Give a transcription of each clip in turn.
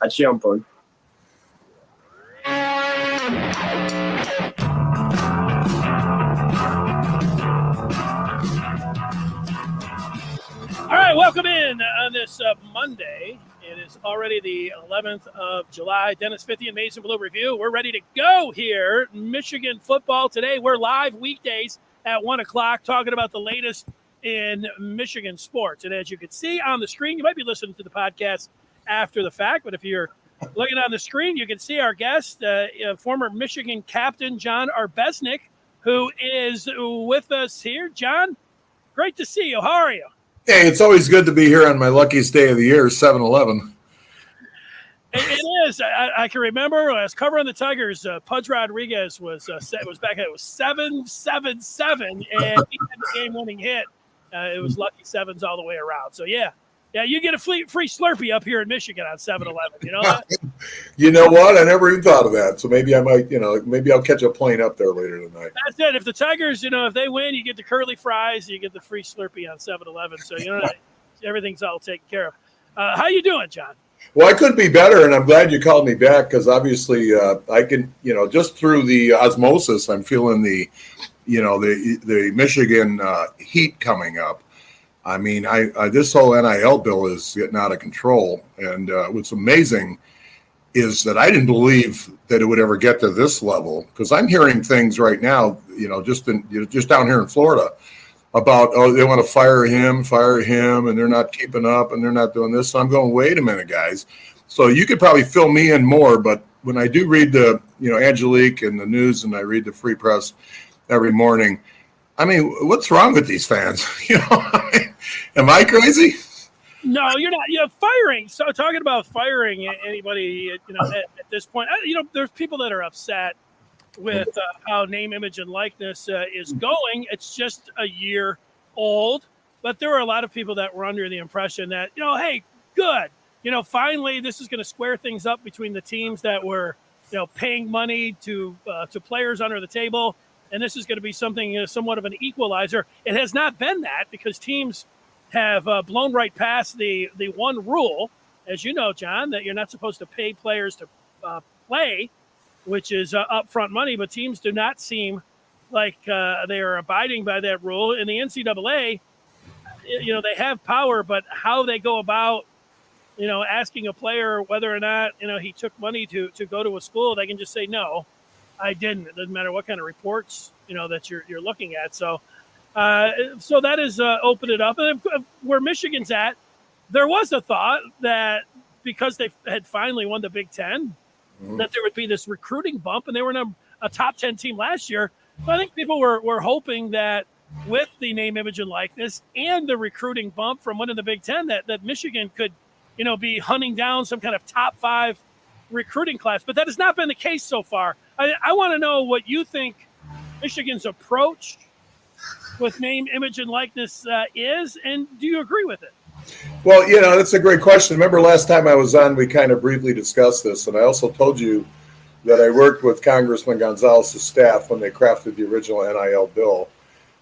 Achei um pouco. All right, welcome in on this Monday. It is already the 11th of July. Dennis Fithy and Mason Blue Review. We're ready to go here. Michigan football today. We're live weekdays at 1 o'clock talking about the latest in Michigan sports. And as you can see on the screen, you might be listening to the podcast after the fact, but if you're looking on the screen, you can see our guest, former Michigan captain John Arbeznik, who is with us here. John, great to see you. How are you? Hey, it's always good to be here on my luckiest day of the year, 7-11. It is. I can remember when I was covering the Tigers, Pudge Rodriguez was back. It was 7-7-7, and he had the game-winning hit. It was lucky sevens all the way around. So yeah, you get a free Slurpee up here in Michigan on 7-11. You know that? You know what? I never even thought of that. So maybe I might, maybe I'll catch a plane up there later tonight. That's it. If the Tigers, if they win, you get the curly fries, you get the free Slurpee on 7-11. So everything's all taken care of. How you doing, John? Well, I couldn't be better, and I'm glad you called me back because obviously I can, just through the osmosis, I'm feeling the Michigan heat coming up. I mean, this whole NIL bill is getting out of control, and what's amazing is that I didn't believe that it would ever get to this level because I'm hearing things right now, just down here in Florida about, they want to fire him, and they're not keeping up, and they're not doing this. So I'm going, wait a minute, guys. So you could probably fill me in more, but when I do read the, Angelique and the news, and I read the Free Press every morning, I mean, what's wrong with these fans? Am I crazy? No, you're not. Firing. So talking about firing anybody, at this point, there's people that are upset with how name, image, and likeness is going. It's just a year old, but there were a lot of people that were under the impression that, hey, good. Finally, this is going to square things up between the teams that were, paying money to players under the table. And this is going to be something somewhat of an equalizer. It has not been that because teams have blown right past the one rule, as you know, John, that you're not supposed to pay players to play, which is upfront money. But teams do not seem like they are abiding by that rule. In the NCAA, they have power, but how they go about, asking a player whether or not, he took money to go to a school, they can just say, no, I didn't. It doesn't matter what kind of reports, that you're looking at. So that is opened it up. And where Michigan's at, there was a thought that because they had finally won the Big Ten, that there would be this recruiting bump, and they were a top 10 team last year. So I think people were hoping that with the name, image, and likeness and the recruiting bump from winning the Big Ten, that Michigan could, be hunting down some kind of top 5 recruiting class. But that has not been the case so far. I want to know what you think Michigan's approach with name, image, and likeness is, and do you agree with it? Well, that's a great question. Remember last time I was on, we kind of briefly discussed this, and I also told you that I worked with Congressman Gonzalez's staff when they crafted the original NIL bill.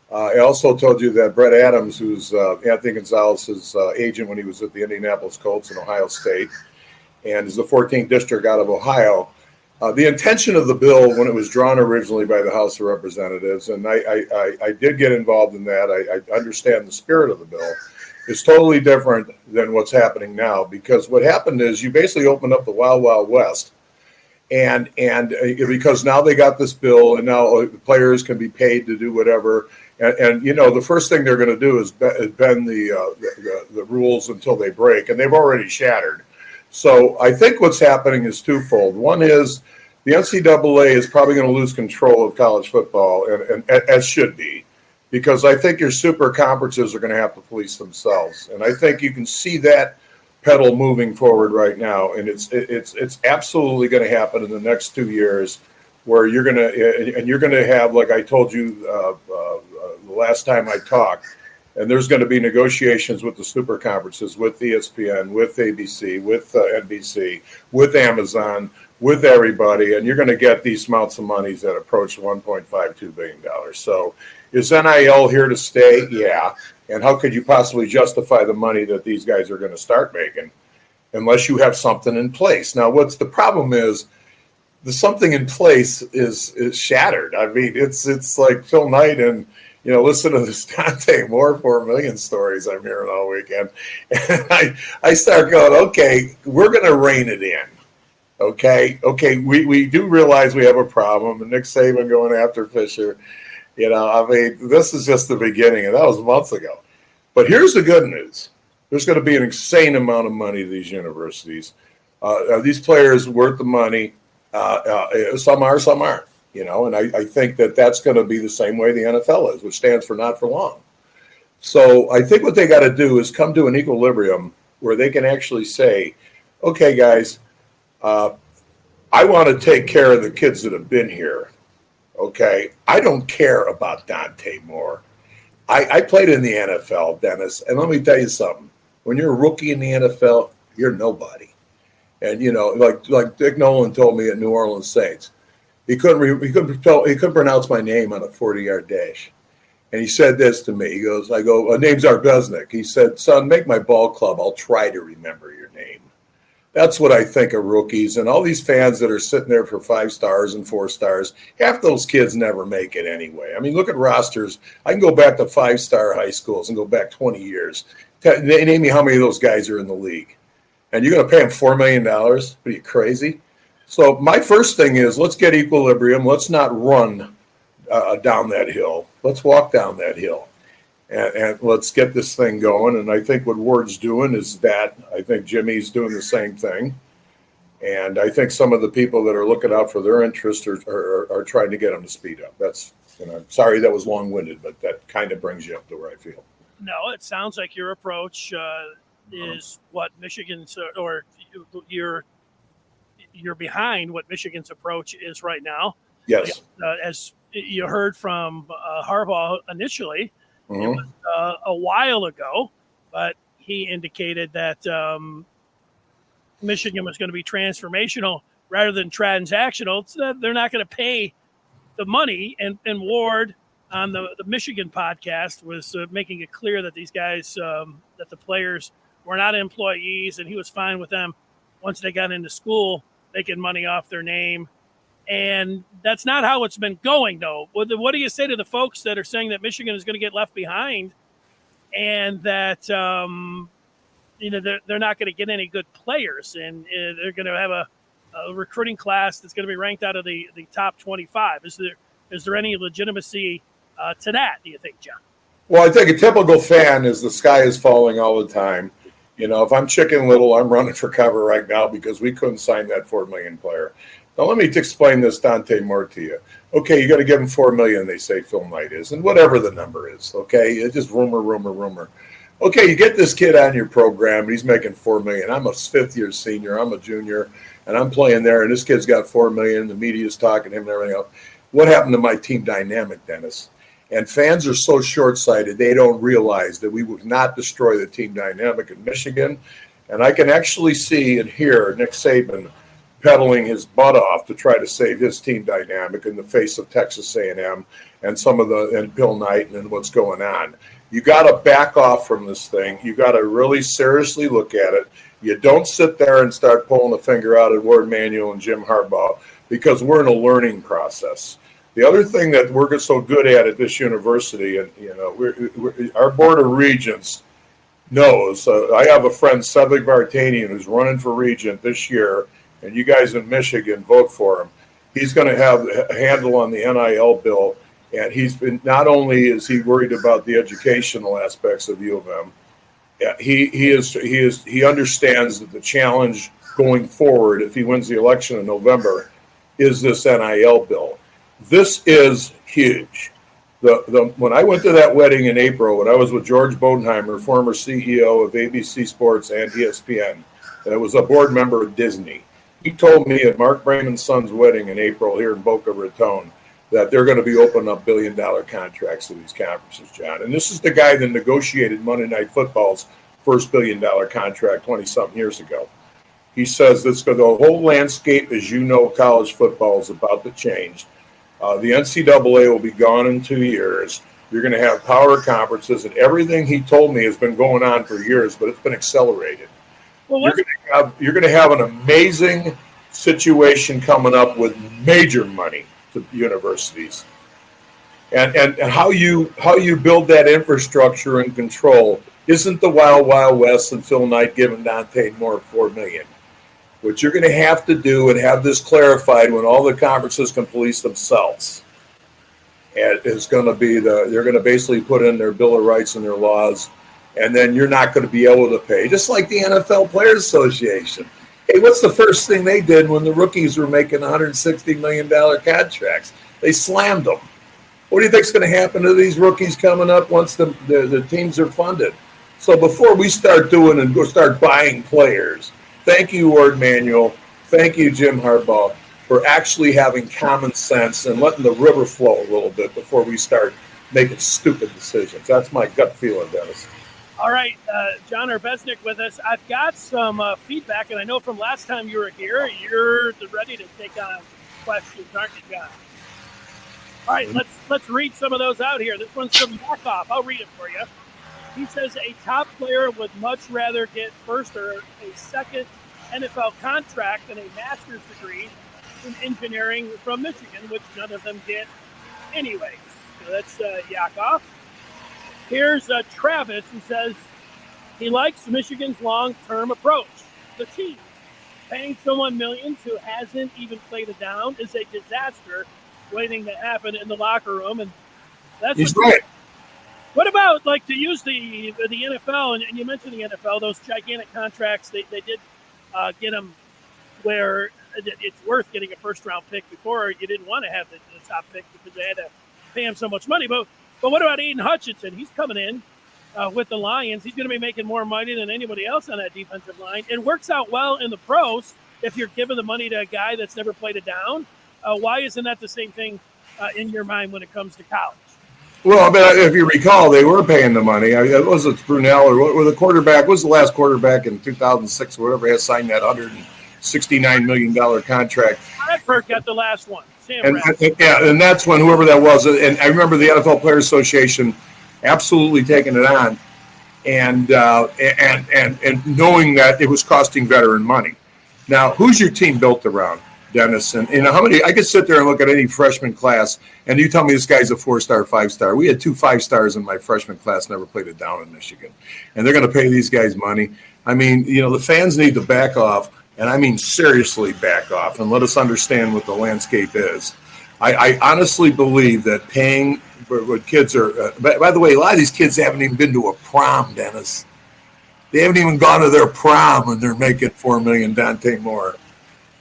I also told you that Brett Adams, who's Anthony Gonzalez's agent when he was at the Indianapolis Colts in Ohio State, and is the 14th district out of Ohio, the intention of the bill when it was drawn originally by the House of Representatives, and I did get involved in that. I understand the spirit of the bill. It's totally different than what's happening now, because what happened is you basically opened up the Wild Wild West, and because now they got this bill, and now the players can be paid to do whatever, and the first thing they're going to do is bend the rules until they break, and they've already shattered. So I think what's happening is twofold. One is the NCAA is probably going to lose control of college football, and as should be, because I think your super conferences are going to have to police themselves. And I think you can see that pedal moving forward right now, and it's absolutely going to happen in the next 2 years, where you're going to have, like I told you the last time I talked, and there's going to be negotiations with the super conferences, with ESPN, with ABC, with NBC, with Amazon, with everybody, and you're going to get these amounts of monies that approach $1.52 billion. So is NIL here to stay? Yeah. And how could you possibly justify the money that these guys are going to start making? unless you have something in place. Now, what's the problem is the something in place is shattered. I mean, it's like Phil Knight and, listen to this Dante Moore 4 million stories I'm hearing all weekend. And I start going, okay, we're going to rein it in. Okay, we do realize we have a problem, and Nick Saban going after Fisher. This is just the beginning, and that was months ago. But here's the good news. There's going to be an insane amount of money to these universities. Are these players worth the money? Some are, some aren't. And I think that's going to be the same way the NFL is, which stands for not for long. So I think what they got to do is come to an equilibrium where they can actually say, okay, guys, I want to take care of the kids that have been here. Okay, I don't care about Dante Moore. I played in the NFL, Dennis, and let me tell you something. When you're a rookie in the NFL, you're nobody. And like Dick Nolan told me at New Orleans Saints, he couldn't pronounce my name on a 40-yard dash. And he said this to me. He goes, my name's Arbeznik. He said, son, make my ball club. I'll try to remember your name. That's what I think of rookies and all these fans that are sitting there for 5 stars and 4 stars. Half those kids never make it anyway. I mean, look at rosters. I can go back to 5-star high schools and go back 20 years. Name me how many of those guys are in the league. And you're going to pay them $4 million? What are you, crazy? So my first thing is let's get equilibrium. Let's not run down that hill. Let's walk down that hill. And let's get this thing going. And I think what Ward's doing is that. I think Jimmy's doing the same thing. And I think some of the people that are looking out for their interest are trying to get them to speed up. That's, sorry that was long-winded, but that kind of brings you up to where I feel. No, it sounds like your approach is what Michigan's, or you're behind what Michigan's approach is right now. Yes. As you heard from Harbaugh initially, it was a while ago, but he indicated that Michigan was going to be transformational rather than transactional. So they're not going to pay the money. And Ward on the Michigan podcast was making it clear that these guys, that the players were not employees, and he was fine with them once they got into school making money off their name. And that's not how it's been going, though. What do you say to the folks that are saying that Michigan is going to get left behind and that, they're not going to get any good players, and they're going to have a recruiting class that's going to be ranked out of the top 25? Is there any legitimacy to that, do you think, John? Well, I think a typical fan is the sky is falling all the time. If I'm Chicken Little, I'm running for cover right now because we couldn't sign that $4 million player. Now, let me explain this Dante Moore to you. Okay, you got to give him $4 million, they say Phil Knight is, and whatever the number is, okay? It's just rumor. Okay, you get this kid on your program, and he's making $4 million. I'm a fifth-year senior. I'm a junior, and I'm playing there, and this kid's got $4 million. The media's talking to him and everything else. What happened to my team dynamic, Dennis? And fans are so short-sighted, they don't realize that we would not destroy the team dynamic in Michigan. And I can actually see and hear Nick Saban pedaling his butt off to try to save his team dynamic in the face of Texas A&M and Bill Knight and what's going on. You got to back off from this thing. You got to really seriously look at it. You don't sit there and start pulling the finger out at Ward Manuel and Jim Harbaugh because we're in a learning process. The other thing that we're so good at this university, and our board of regents knows. I have a friend, Cedric Vartanian, who's running for regent this year, and you guys in Michigan vote for him. He's going to have a handle on the NIL bill, and he's been, not only is he worried about the educational aspects of U of M, he understands that the challenge going forward, if he wins the election in November, is this NIL bill. This is huge. When I went to that wedding in April, when I was with George Bodenheimer, former CEO of ABC Sports and ESPN, and it was a board member of Disney, he told me at Mark Brayman's son's wedding in April here in Boca Raton that they're going to be opening up billion-dollar contracts to these conferences, John. And this is the guy that negotiated Monday Night Football's first billion-dollar contract 20-something years ago. He says the whole landscape, as you know, college football is about to change. The NCAA will be gone in 2 years. You're going to have power conferences, and everything he told me has been going on for years, but it's been accelerated. Well, you're going to have an amazing situation coming up with major money to universities, and how you build that infrastructure and control isn't the wild west and Phil Knight giving Dante more $4 million. What you're going to have to do and have this clarified when all the conferences can police themselves, and it's going to be they're going to basically put in their Bill of Rights and their laws, and then you're not going to be able to pay, just like the NFL Players Association. Hey, what's the first thing they did when the rookies were making $160 million contracts? They slammed them. What do you think is going to happen to these rookies coming up once the teams are funded? So before we start doing and start buying players, thank you, Ward Manuel. Thank you, Jim Harbaugh, for actually having common sense and letting the river flow a little bit before we start making stupid decisions. That's my gut feeling, Dennis. All right, John Arbeznik with us. I've got some feedback, and I know from last time you were here, you're ready to take on questions, aren't you, John? All right, let's read some of those out here. This one's from Yakov. I'll read it for you. He says a top player would much rather get first or a second NFL contract than a master's degree in engineering from Michigan, which none of them get anyways. So that's Yakov. Here's Travis, who says he likes Michigan's long-term approach. The team paying someone millions who hasn't even played it down is a disaster waiting to happen in the locker room, and that's he's right. What about, like, to use the NFL, and you mentioned the NFL, those gigantic contracts, they did get them where it's worth getting a first-round pick. Before, you didn't want to have the top pick because they had to pay him so much money. But what about Aiden Hutchinson? He's coming in with the Lions. He's going to be making more money than anybody else on that defensive line. It works out well in the pros if you're giving the money to a guy that's never played it down. Why isn't that the same thing in your mind when it comes to college? Well, I mean, if you recall, they were paying the money. Was it Brunel or the quarterback? What was the last quarterback in 2006 or whatever had signed that $169 million contract? Bradford got the last one. And that's when whoever that was. And I remember the NFL Players Association absolutely taking it on, and knowing that it was costing veteran money. Now, who's your team built around, Dennis? And how many? I could sit there and look at any freshman class, and you tell me this guy's a 4-star, 5-star. We had 2 5-stars in my freshman class, never played it down in Michigan, and they're going to pay these guys money. I mean, the fans need to back off, and I mean seriously back off, and let us understand what the landscape is. I honestly believe that paying what kids are. By the way, a lot of these kids haven't even been to a prom, Dennis. They haven't even gone to their prom, and they're making $4 million, Dante more.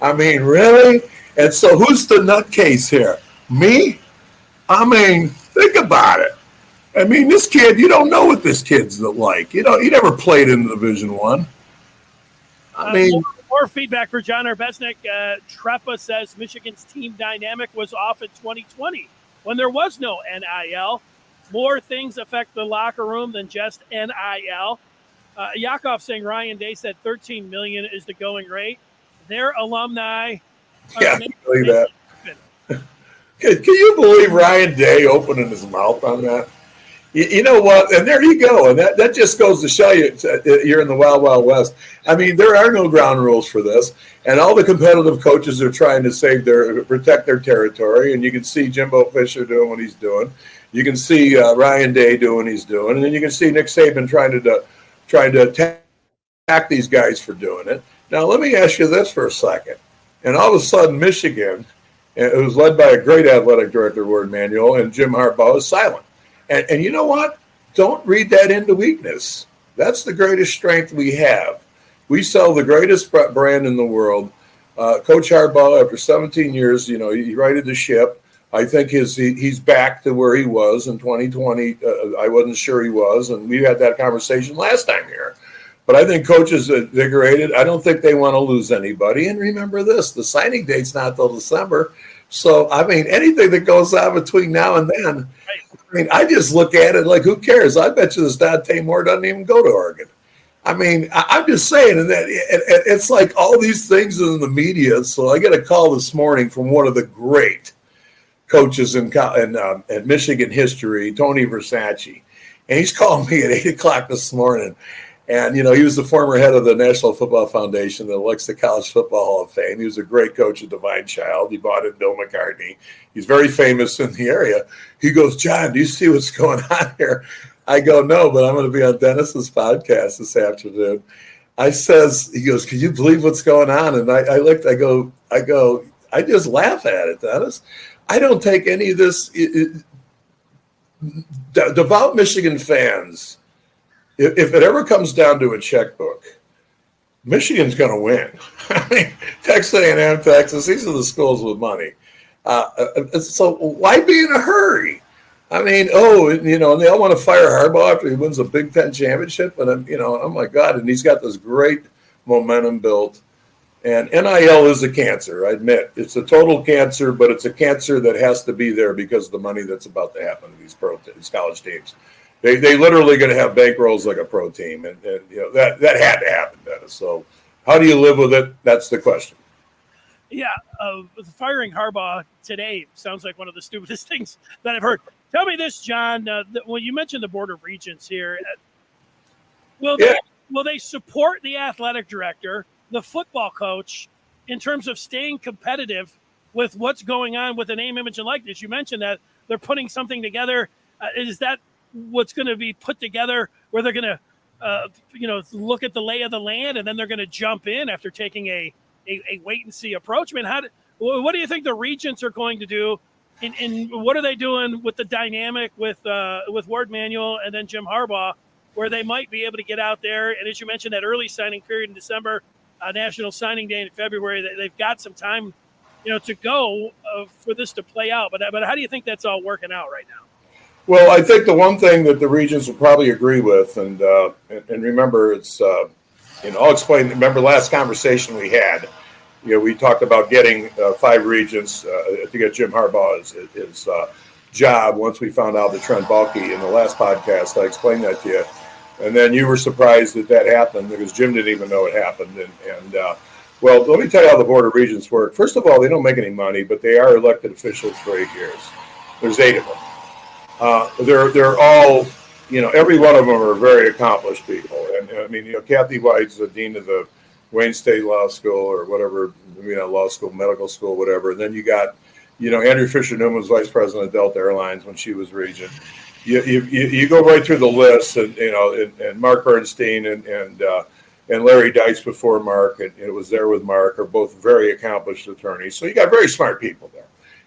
I mean, really? And so who's the nutcase here? Me? I mean, think about it. I mean, this kid, you don't know what this kid's like. He never played in Division I. I mean, more feedback for John Arbeznik. Trepa says Michigan's team dynamic was off in 2020 when there was no NIL. More things affect the locker room than just NIL. Yakov saying Ryan Day said $13 million is the going rate. Their alumni. Yeah, I believe that. Can you believe Ryan Day opening his mouth on that? You know what? And there you go. And that just goes to show you you're in the wild, wild west. I mean, there are no ground rules for this. And all the competitive coaches are trying to protect their territory. And you can see Jimbo Fisher doing what he's doing. You can see Ryan Day doing what he's doing. And then you can see Nick Saban trying to attack these guys for doing it. Now, let me ask you this for a second. And all of a sudden, Michigan, it was led by a great athletic director, Ward Manuel, and Jim Harbaugh is silent. And you know what? Don't read that into weakness. That's the greatest strength we have. We sell the greatest brand in the world. Coach Harbaugh, after 17 years, he righted the ship. I think he's back to where he was in 2020. I wasn't sure he was, and we had that conversation last time here. But I think Coach is invigorated. I don't think they want to lose anybody. And remember this, the signing date's not till December. So, I mean, anything that goes on between now and then, I mean, I just look at it like, who cares? I bet you this Dante Moore doesn't even go to Oregon. I mean, I'm just saying, and that it's like all these things in the media. So I got a call this morning from one of the great coaches in Michigan history, Tony Versace. And he's calling me at 8 o'clock this morning. And, he was the former head of the National Football Foundation that elects the College Football Hall of Fame. He was a great coach of Divine Child. He brought in Bill McCartney. He's very famous in the area. He goes, John, do you see what's going on here? I go, no, but I'm going to be on Dennis's podcast this afternoon. He goes, can you believe what's going on? And I looked, I go, I just laugh at it, Dennis. I don't take any of this. Devout Michigan fans, if it ever comes down to a checkbook, Michigan's going to win. I mean, Texas A&M, Texas, these are the schools with money. So why be in a hurry? I mean, and they all want to fire Harbaugh after he wins a Big Ten championship. And, oh, my God, and he's got this great momentum built. And NIL is a cancer, I admit. It's a total cancer, but it's a cancer that has to be there because of the money that's about to happen to these college teams. They literally going to have bankrolls like a pro team, and that had to happen, Dennis. So how do you live with it? That's the question. Yeah, firing Harbaugh today sounds like one of the stupidest things that I've heard. Tell me this, John. When you mentioned the Board of Regents here, will they support the athletic director, the football coach, in terms of staying competitive with what's going on with the name, image, and likeness? You mentioned that they're putting something together. Is that what's going to be put together where they're going to, look at the lay of the land and then they're going to jump in after taking a wait and see approach? I mean, what do you think the Regents are going to do? And what are they doing with the dynamic with Ward Manuel and then Jim Harbaugh, where they might be able to get out there? And as you mentioned, that early signing period in December, National Signing Day in February, they've got some time, to go for this to play out. But how do you think that's all working out right now? Well, I think the one thing that the Regents will probably agree with, and remember, it's I'll explain. Remember last conversation we had, we talked about getting 5 Regents to get Jim Harbaugh's his job once we found out the Trent Baalke in the last podcast. I explained that to you, and then you were surprised that happened because Jim didn't even know it happened. Well, let me tell you how the Board of Regents work. First of all, they don't make any money, but they are elected officials for 8 years. There's 8 of them. They're all, every one of them are very accomplished people. And I mean, Kathy White's the dean of the Wayne State Law School or whatever, law school, medical school, whatever. And then you got, Andrew Fisher Newman was vice president of Delta Airlines when she was regent. You go right through the list, and and Mark Bernstein and Larry Dice before Mark, and it was there with Mark, are both very accomplished attorneys. So you got very smart people there.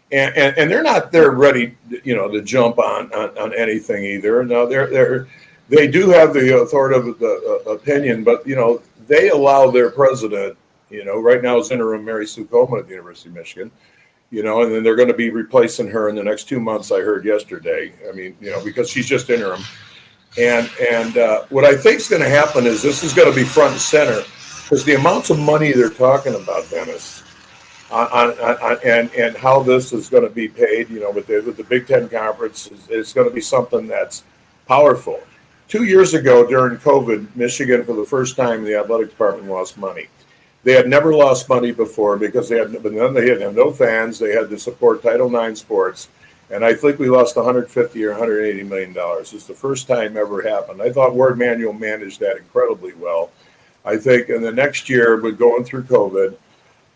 And they're not there ready, to jump on anything either. No, they do have the authoritative opinion, but they allow their president, right now is interim Mary Sue Coleman at the University of Michigan, and then they're going to be replacing her in the next 2 months. I heard yesterday. I mean, because she's just interim. And what I think is going to happen is this is going to be front and center because the amounts of money they're talking about, Dennis. And how this is going to be paid, with the Big Ten Conference, is going to be something that's powerful. 2 years ago during COVID, Michigan, for the first time, the athletic department lost money. They had never lost money before because they had no fans. They had to support Title IX sports. And I think we lost $150 or $180 million. It's the first time ever happened. I thought Ward Manuel managed that incredibly well. I think in the next year, with going through COVID,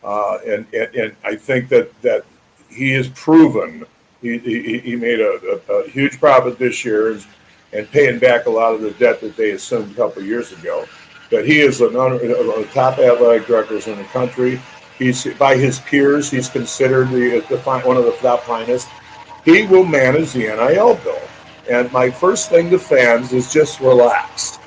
and I think that he has proven he made a huge profit this year and paying back a lot of the debt that they assumed a couple of years ago. That he is one of the top athletic directors in the country. He's by his peers. He's considered one of the top finest. He will manage the NIL bill. And my first thing to fans is just relax.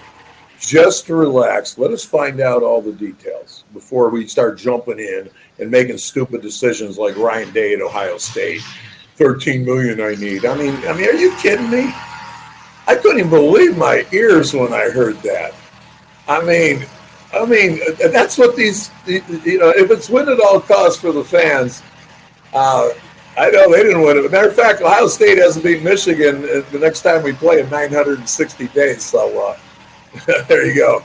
Just relax. Let us find out all the details before we start jumping in and making stupid decisions like Ryan Day at Ohio State. $13 million I need. I mean, are you kidding me? I couldn't even believe my ears when I heard that. I mean, that's what these, if it's win at all costs for the fans, I know they didn't win it. As a matter of fact, Ohio State hasn't beaten Michigan the next time we play in 960 days. So there you go.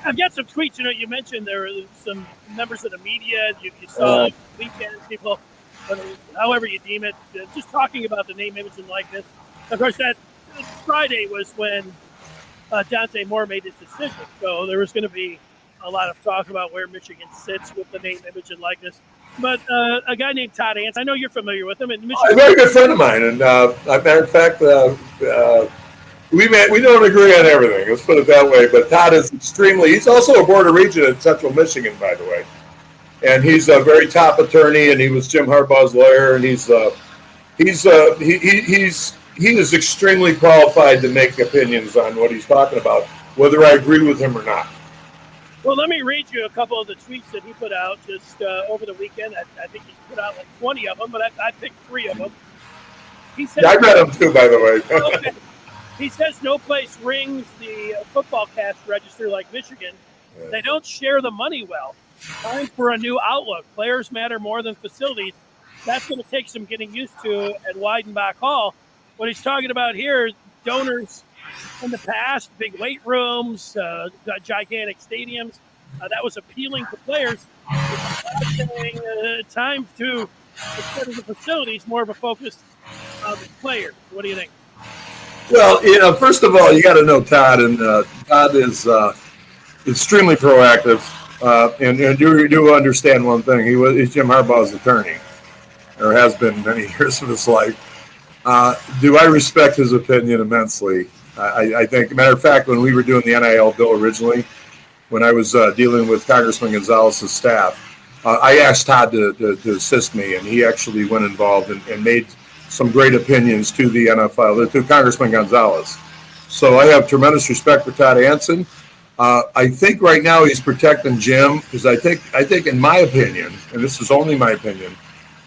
I've got some tweets. You mentioned there were some members of the media. You saw weekend people, however you deem it, just talking about the name, image, and likeness. Of course, that Friday was when Dante Moore made his decision. So there was going to be a lot of talk about where Michigan sits with the name, image, and likeness. But a guy named Todd Anson, I know you're familiar with him. And A very good friend of mine. And as a matter of fact, we don't agree on everything. Let's put it that way. But Todd is he's also a board of regent in Central Michigan, by the way. And he's a very top attorney, and he was Jim Harbaugh's lawyer, and he is extremely qualified to make opinions on what he's talking about, whether I agree with him or not. Well, let me read you a couple of the tweets that he put out just over the weekend. I think he put out like 20 of them, but I picked 3 of them. He said, I read them too, by the way. Okay. He says no place rings the football cash register like Michigan. Yeah. They don't share the money well. Time for a new outlook. Players matter more than facilities. That's going to take some getting used to at Weidenbach Hall. What he's talking about here is donors in the past, big weight rooms, gigantic stadiums. That was appealing to players. Saying, time to, instead of the facilities, more of a focus on the players. What do you think? Well, first of all, you got to know Todd, and Todd is extremely proactive. And you do understand one thing. He's Jim Harbaugh's attorney, or has been many years of his life. Do I respect his opinion immensely? I think, matter of fact, when we were doing the NIL bill originally, when I was dealing with Congressman Gonzalez's staff, I asked Todd to assist me, and he actually went involved and made some great opinions to the NFL, to Congressman Gonzalez. So I have tremendous respect for Todd Anson. I think right now he's protecting Jim because I think in my opinion, and this is only my opinion,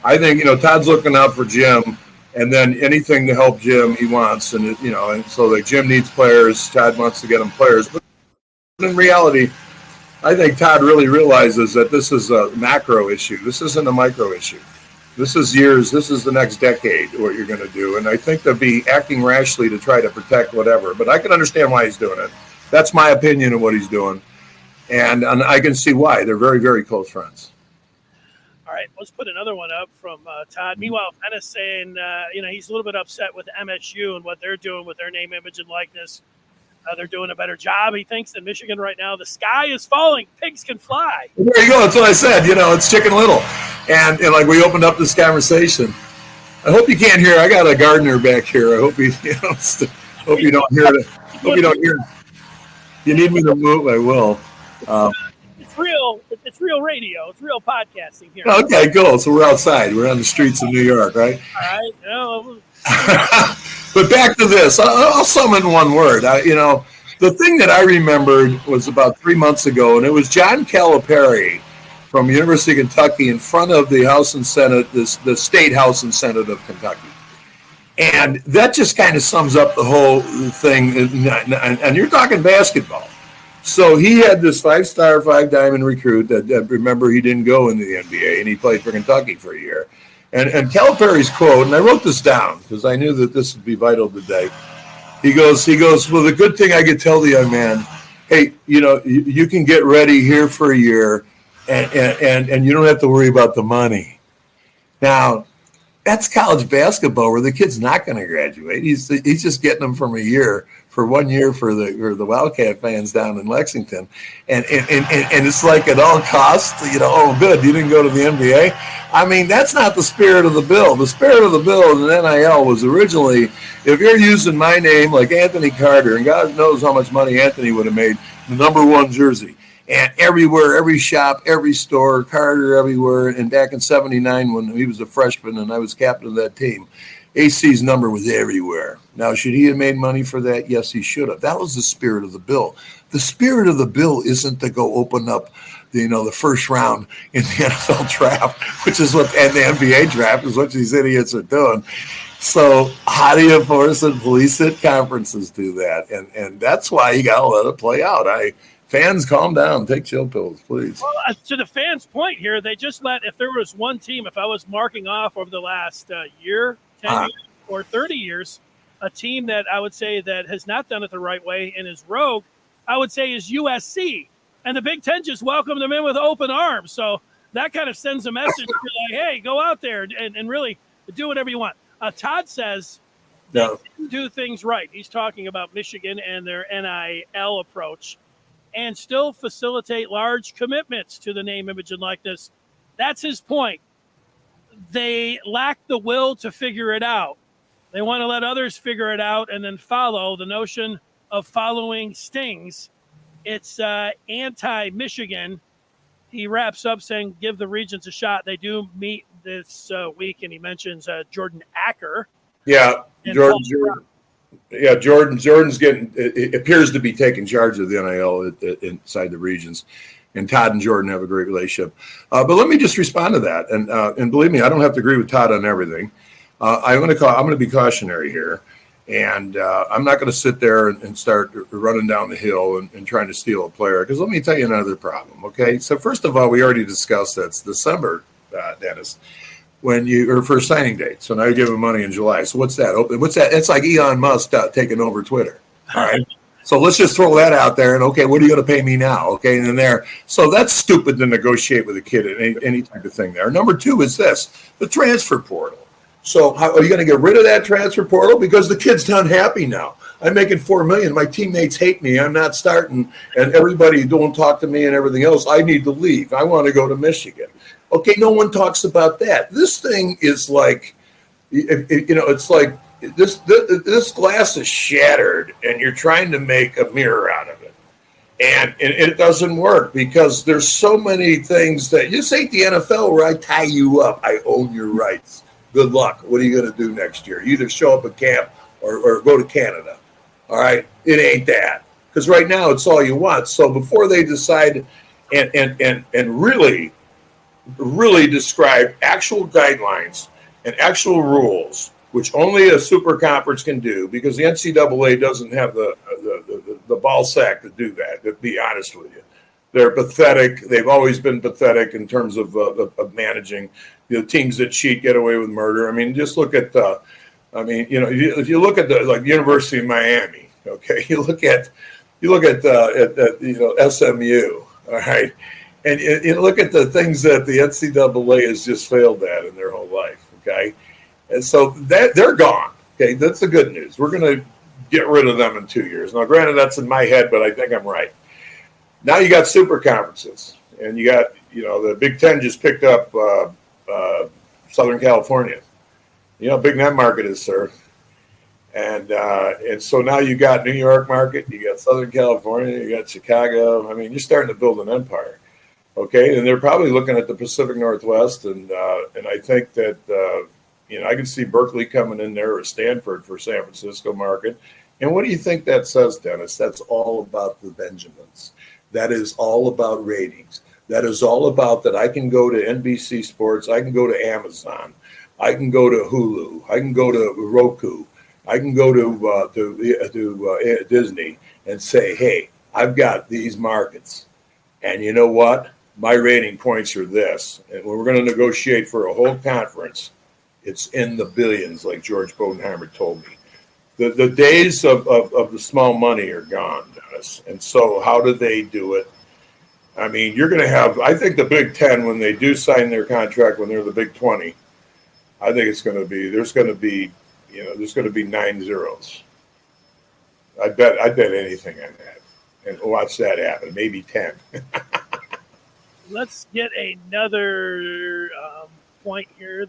I think Todd's looking out for Jim, and then anything to help Jim he wants, and and so like Jim needs players, Todd wants to get him players, but in reality, I think Todd really realizes that this is a macro issue. This isn't a micro issue. This is years. This is the next decade what you're going to do, and I think they'll be acting rashly to try to protect whatever. But I can understand why he's doing it. That's my opinion of what he's doing, and I can see why. They're very, very close friends. All right, let's put another one up from Todd. Meanwhile, Dennis saying, he's a little bit upset with MSU and what they're doing with their name, image, and likeness. They're doing a better job, he thinks, than Michigan right now. The sky is falling. Pigs can fly. There you go. That's what I said. It's Chicken Little. And like we opened up this conversation. I hope you can't hear. I got a gardener back here. I hope hope you don't hear it. Hope you don't hear it. You need me to move? I will. It's real radio. It's real podcasting here. Okay, cool. So we're outside. We're on the streets of New York, right? All right. But back to this. I'll sum in one word. The thing that I remembered was about 3 months ago, and it was John Calipari from the University of Kentucky in front of the House and Senate, the State House and Senate of Kentucky. And that just kind of sums up the whole thing. And you're talking basketball. So he had this 5-star, 5-diamond recruit that remember, he didn't go into the NBA, and he played for Kentucky for a year. And Calipari's quote, and I wrote this down because I knew that this would be vital today. He goes, well, the good thing I could tell the young man, hey, you can get ready here for a year, and you don't have to worry about the money. Now, that's college basketball where the kid's not going to graduate. He's just getting them from a year for 1 year for the Wildcat fans down in Lexington, and it's like at all costs, oh good, you didn't go to the NBA. I mean, that's not the spirit of the bill. The spirit of the bill in the NIL was originally, if you're using my name like Anthony Carter, and God knows how much money Anthony would have made, the number 1 jersey. And everywhere, every shop, every store, Carter everywhere. And back in '79 when he was a freshman and I was captain of that team, AC's number was everywhere. Now, should he have made money for that? Yes, he should have. That was the spirit of the bill. The spirit of the bill isn't to go open up, the first round in the NFL draft, which is what, and the NBA draft is what these idiots are doing. So how do you enforce and police it? Conferences do that. And that's why you got to let it play out. Fans, calm down. Take chill pills, please. Well, to the fans' point here, they just if there was one team, if I was marking off over the last year, 10 years, or 30 years, a team that I would say that has not done it the right way and is rogue, I would say is USC. And the Big Ten just welcomed them in with open arms. So that kind of sends a message to like, hey, go out there and really do whatever you want. Todd says No. do things right. He's talking about Michigan and their NIL approach, and still facilitate large commitments to the name, image, and likeness. That's his point. They lack the will to figure it out. They want to let others figure it out and then follow. The notion of following stings. It's anti-Michigan. He wraps up saying, give the Regents a shot. They do meet this week, and he mentions Jordan Acker. Yeah, Jordan's getting, it appears to be taking charge of the NIL inside the Regions. And Todd and Jordan have a great relationship. But let me just respond to that. And believe me, I don't have to agree with Todd on everything. I'm going to be cautionary here. And I'm not going to sit there and start running down the hill and trying to steal a player. Because let me tell you another problem, okay? So first of all, we already discussed that's December, Dennis, when or for signing date. So now you're giving money in July. So what's that? It's like Elon Musk taking over Twitter, all right? So let's just throw that out there. And, okay, what are you going to pay me now? Okay, and then there. So that's stupid to negotiate with a kid at any type of thing there. Number two is this, the transfer portal. So how, are you going to get rid of that transfer portal? Because the kid's unhappy now. I'm making $4 million. My teammates hate me. I'm not starting. And everybody don't talk to me and everything else. I need to leave. I want to go to Michigan. Okay, no one talks about that. This thing is like, it's like this glass is shattered and you're trying to make a mirror out of it. And it doesn't work because there's so many things that this ain't the NFL where I tie you up. I own your rights. Good luck. What are you going to do next year? You either show up at camp or go to Canada. All right? It ain't that. Because right now it's all you want. So before they decide and really describe actual guidelines and actual rules, which only a super conference can do, because the NCAA doesn't have the ball sack to do that, to be honest with you. They're pathetic. They've always been pathetic in terms of managing. The teams that cheat get away with murder. I mean, just look at if you look at the University of Miami, okay, you look at SMU, all right, and you look at the things that the NCAA has just failed at in their whole life, okay, and so that they're gone. Okay, that's the good news. We're going to get rid of them in 2 years. Now, granted, that's in my head, but I think I'm right. Now you got super conferences, and you got the Big Ten just picked up Southern California. You know how big that market is, sir. And so now you got New York market, you got Southern California, you got Chicago. I mean, you're starting to build an empire, okay? And they're probably looking at the Pacific Northwest, and I think that I can see Berkeley coming in there or Stanford for San Francisco market. And what do you think that says, Dennis? That's all about the Benjamins. That is all about ratings. That is all about that I can go to NBC Sports, I can go to Amazon, I can go to Hulu, I can go to Roku, I can go to Disney and say, hey, I've got these markets. And you know what? My rating points are this. And when we're going to negotiate for a whole conference, it's in the billions, like George Bodenheimer told me. The days of the small money are gone, Dennis. And so how do they do it? I mean, you're going to have, I think the Big Ten, when they do sign their contract, when they're the Big 20, I think it's going to be, there's going to be 9 zeros. I bet anything on that. And watch that happen, maybe 10. Let's get another point here.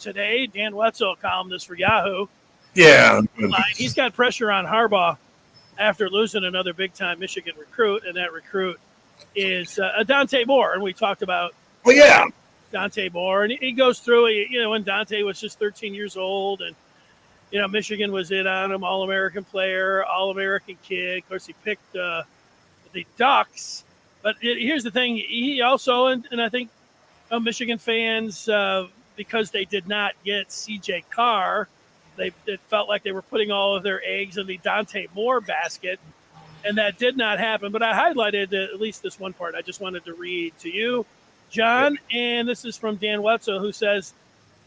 Today, Dan Wetzel, columnist for Yahoo. Yeah. He's got pressure on Harbaugh after losing another big-time Michigan recruit, and that recruit is Dante Moore. And we talked about Dante Moore. And he goes through, when Dante was just 13 years old, and, Michigan was in on him, All-American player, All-American kid. Of course, he picked the Ducks. But here's the thing. He also, and I think Michigan fans, because they did not get C.J. Carr, it felt like they were putting all of their eggs in the Dante Moore basket, and that did not happen. But I highlighted at least this one part. I just wanted to read to you, John, and this is from Dan Wetzel, who says,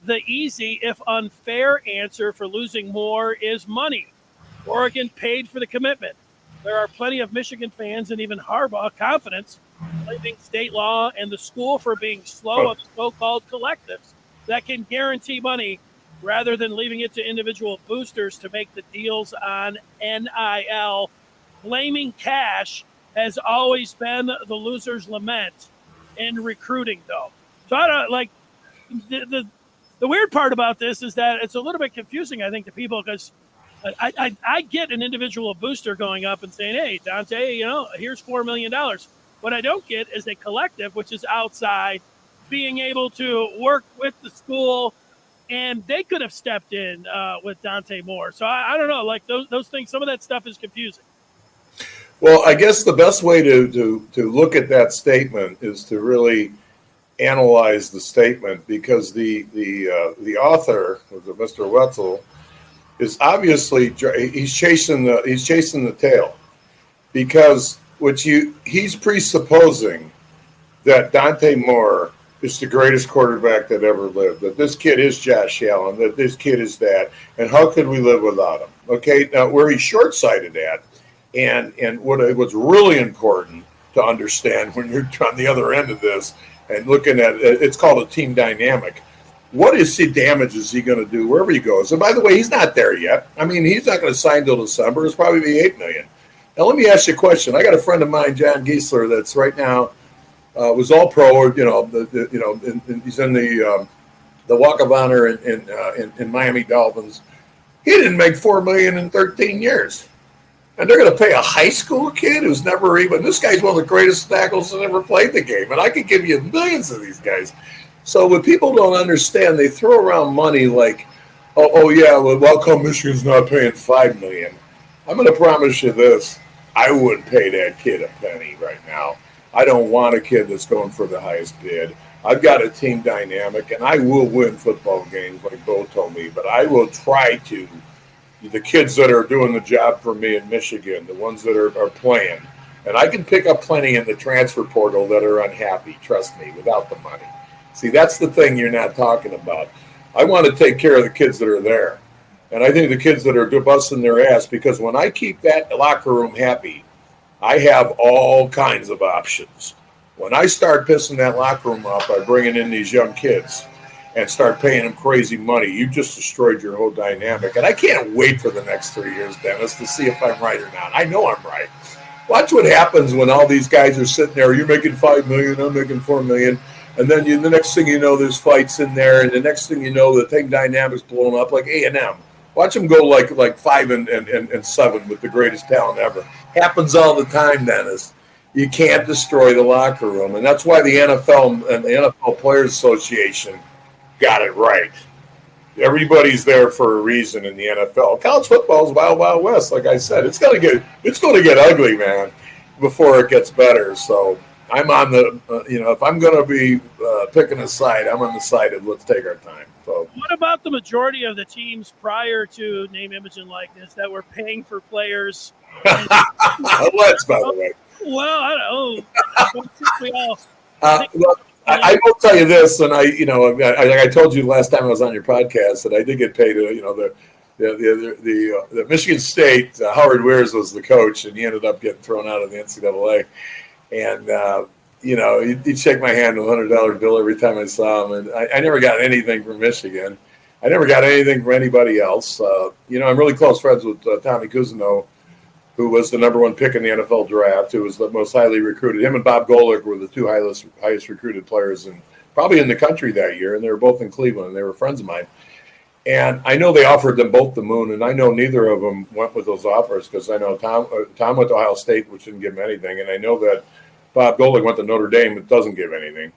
the easy, if unfair answer for losing Moore is money. Oregon paid for the commitment. There are plenty of Michigan fans and even Harbaugh confidence blaming state law and the school for being slow of so-called collectives that can guarantee money rather than leaving it to individual boosters to make the deals on NIL. Blaming cash has always been the loser's lament in recruiting, though. So I don't like the weird part about this is that it's a little bit confusing, I think, to people because I get an individual booster going up and saying, hey, Dante, here's $4 million. What I don't get is a collective, which is outside, being able to work with the school, and they could have stepped in with Dante more. So I don't know, like those things, some of that stuff is confusing. Well, I guess the best way to look at that statement is to really analyze the statement, because the author, Mr. Wetzel, is obviously he's chasing the tail, because he's presupposing that Dante Moore is the greatest quarterback that ever lived, that this kid is Josh Allen, that this kid is that, and how could we live without him? Okay, now where he's short-sighted at, and what's really important to understand when you're on the other end of this and looking at it's called a team dynamic. What is the damages he going to do wherever he goes? And by the way, he's not there yet. I mean, he's not going to sign till December. It's probably be $8 million. Now, let me ask you a question. I got a friend of mine, John Giesler, that's right now was all pro. He's in the Walk of Honor in Miami Dolphins. He didn't make $4 million in 13 years. And they're going to pay a high school kid who's never even – this guy's one of the greatest tackles that ever played the game. And I could give you millions of these guys. So what people don't understand, they throw around money like, well, how come Michigan's not paying $5 million? I'm going to promise you this. I wouldn't pay that kid a penny right now. I don't want a kid that's going for the highest bid. I've got a team dynamic, and I will win football games like Bo told me, but I will try to. The kids that are doing the job for me in Michigan, the ones that are playing, and I can pick up plenty in the transfer portal that are unhappy, trust me, without the money. See, that's the thing you're not talking about. I want to take care of the kids that are there. And I think the kids that are busting their ass, because when I keep that locker room happy, I have all kinds of options. When I start pissing that locker room up by bringing in these young kids and start paying them crazy money, you just destroyed your whole dynamic. And I can't wait for the next 3 years, Dennis, to see if I'm right or not. I know I'm right. Watch what happens when all these guys are sitting there. You're making $5 million, I'm making $4 million. And then the next thing you know, there's fights in there. And the next thing you know, the team dynamic's blown up like A&M. Watch them go like 5-7 with the greatest talent ever. Happens all the time, Dennis. You can't destroy the locker room. And that's why the NFL and the NFL Players Association got it right. Everybody's there for a reason in the NFL. College football is wild, wild west. Like I said, it's going to get ugly, man, before it gets better. So I'm on the, if I'm going to be picking a side, I'm on the side of let's take our time. So what about the majority of the teams prior to name, image, and likeness that were paying for players? Let's, by the way. Well, I don't know. I will tell you this, and I told you last time I was on your podcast that I did get paid. The Michigan State, Howard Weirs was the coach, and he ended up getting thrown out of the NCAA. And he'd shake my hand with a $100 bill every time I saw him, and I never got anything from Michigan. I never got anything from anybody else. I'm really close friends with Tommy Cousineau, who was the number one pick in the NFL draft, who was the most highly recruited. Him and Bob Golick were the two highest recruited players probably in the country that year, and they were both in Cleveland, and they were friends of mine. And I know they offered them both the moon, and I know neither of them went with those offers, because I know Tom went to Ohio State, which didn't give him anything, and I know that Bob Golick went to Notre Dame, which doesn't give anything.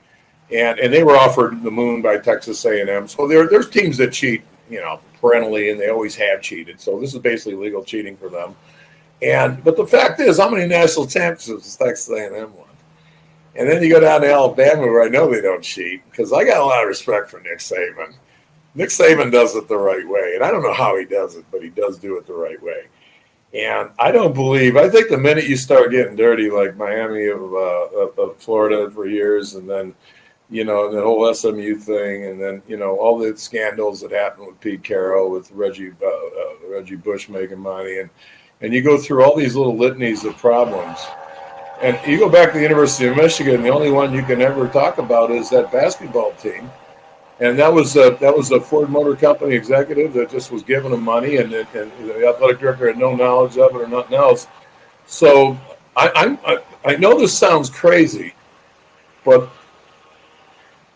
And they were offered the moon by Texas A&M. So there's teams that cheat, perennially, and they always have cheated. So this is basically legal cheating for them. But the fact is, how many national championships has Texas A&M won? And then you go down to Alabama, where I know they don't cheat, because I got a lot of respect for Nick Saban. Nick Saban does it the right way, and I don't know how he does it, but he does do it the right way. And I think the minute you start getting dirty, like Miami of Florida for years, and then, the whole SMU thing, and then, all the scandals that happened with Pete Carroll, with Reggie Bush making money, and you go through all these little litanies of problems. And you go back to the University of Michigan, the only one you can ever talk about is that basketball team. And that was a Ford Motor Company executive that just was giving him money, and the athletic director had no knowledge of it or nothing else. So I know this sounds crazy, but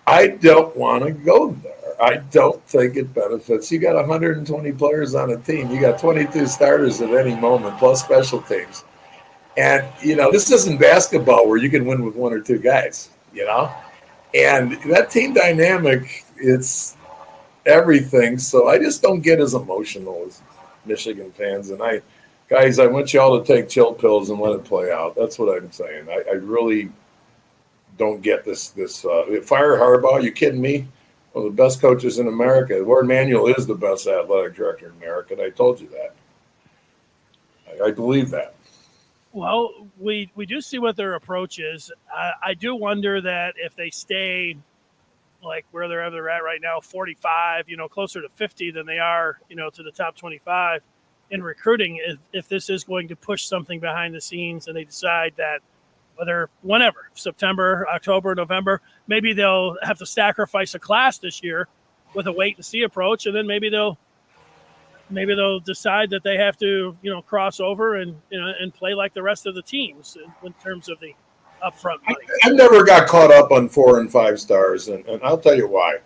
I don't want to go there. I don't think it benefits. You got 120 players on a team. You got 22 starters at any moment, plus special teams. And, this isn't basketball where you can win with one or two guys, And that team dynamic, it's everything. So I just don't get as emotional as Michigan fans. And I want you all to take chill pills and let it play out. That's what I'm saying. I really don't get this. Fire Harbaugh, you kidding me? One of the best coaches in America. Warren Manuel is the best athletic director in America, and I told you that. I believe that. Well, we do see what their approach is. I do wonder that if they stay like where they're at right now, 45, closer to 50 than they are, to the top 25 in recruiting, if this is going to push something behind the scenes and they decide that whenever, September, October, November, maybe they'll have to sacrifice a class this year with a wait and see approach, and then maybe they'll decide that they have to, cross over and play like the rest of the teams in terms of the upfront money. I never got caught up on 4 and 5 stars, and I'll tell you why.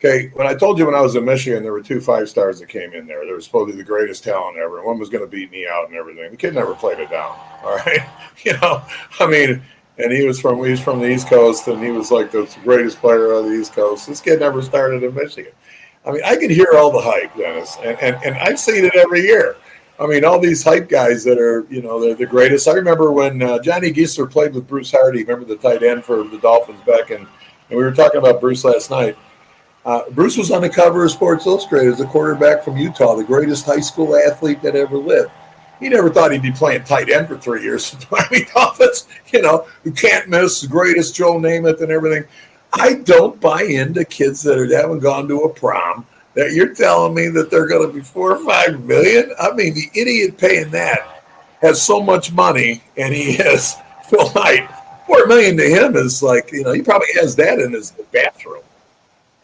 Okay, when I told you when I was in Michigan, there were 2 5-stars that came in there. They were supposed to be the greatest talent ever, and one was going to beat me out and everything. The kid never played it down. All right, and he was from the East Coast, and he was like the greatest player on the East Coast. This kid never started in Michigan. I can hear all the hype, Dennis, and I've seen it every year. All these hype guys that are, they're the greatest. I remember when Johnny Geisler played with Bruce Hardy. Remember the tight end for the Dolphins back and we were talking about Bruce last night. Bruce was on the cover of Sports Illustrated as a quarterback from Utah, the greatest high school athlete that ever lived. He never thought he'd be playing tight end for 3 years. Miami Dolphins, who can't miss, the greatest Joe Namath and everything. I don't buy into kids that haven't gone to a prom that you're telling me that they're going to be $4 or $5 million. The idiot paying that has so much money, and he is Phil Knight. $4 million to him is like, he probably has that in his bathroom.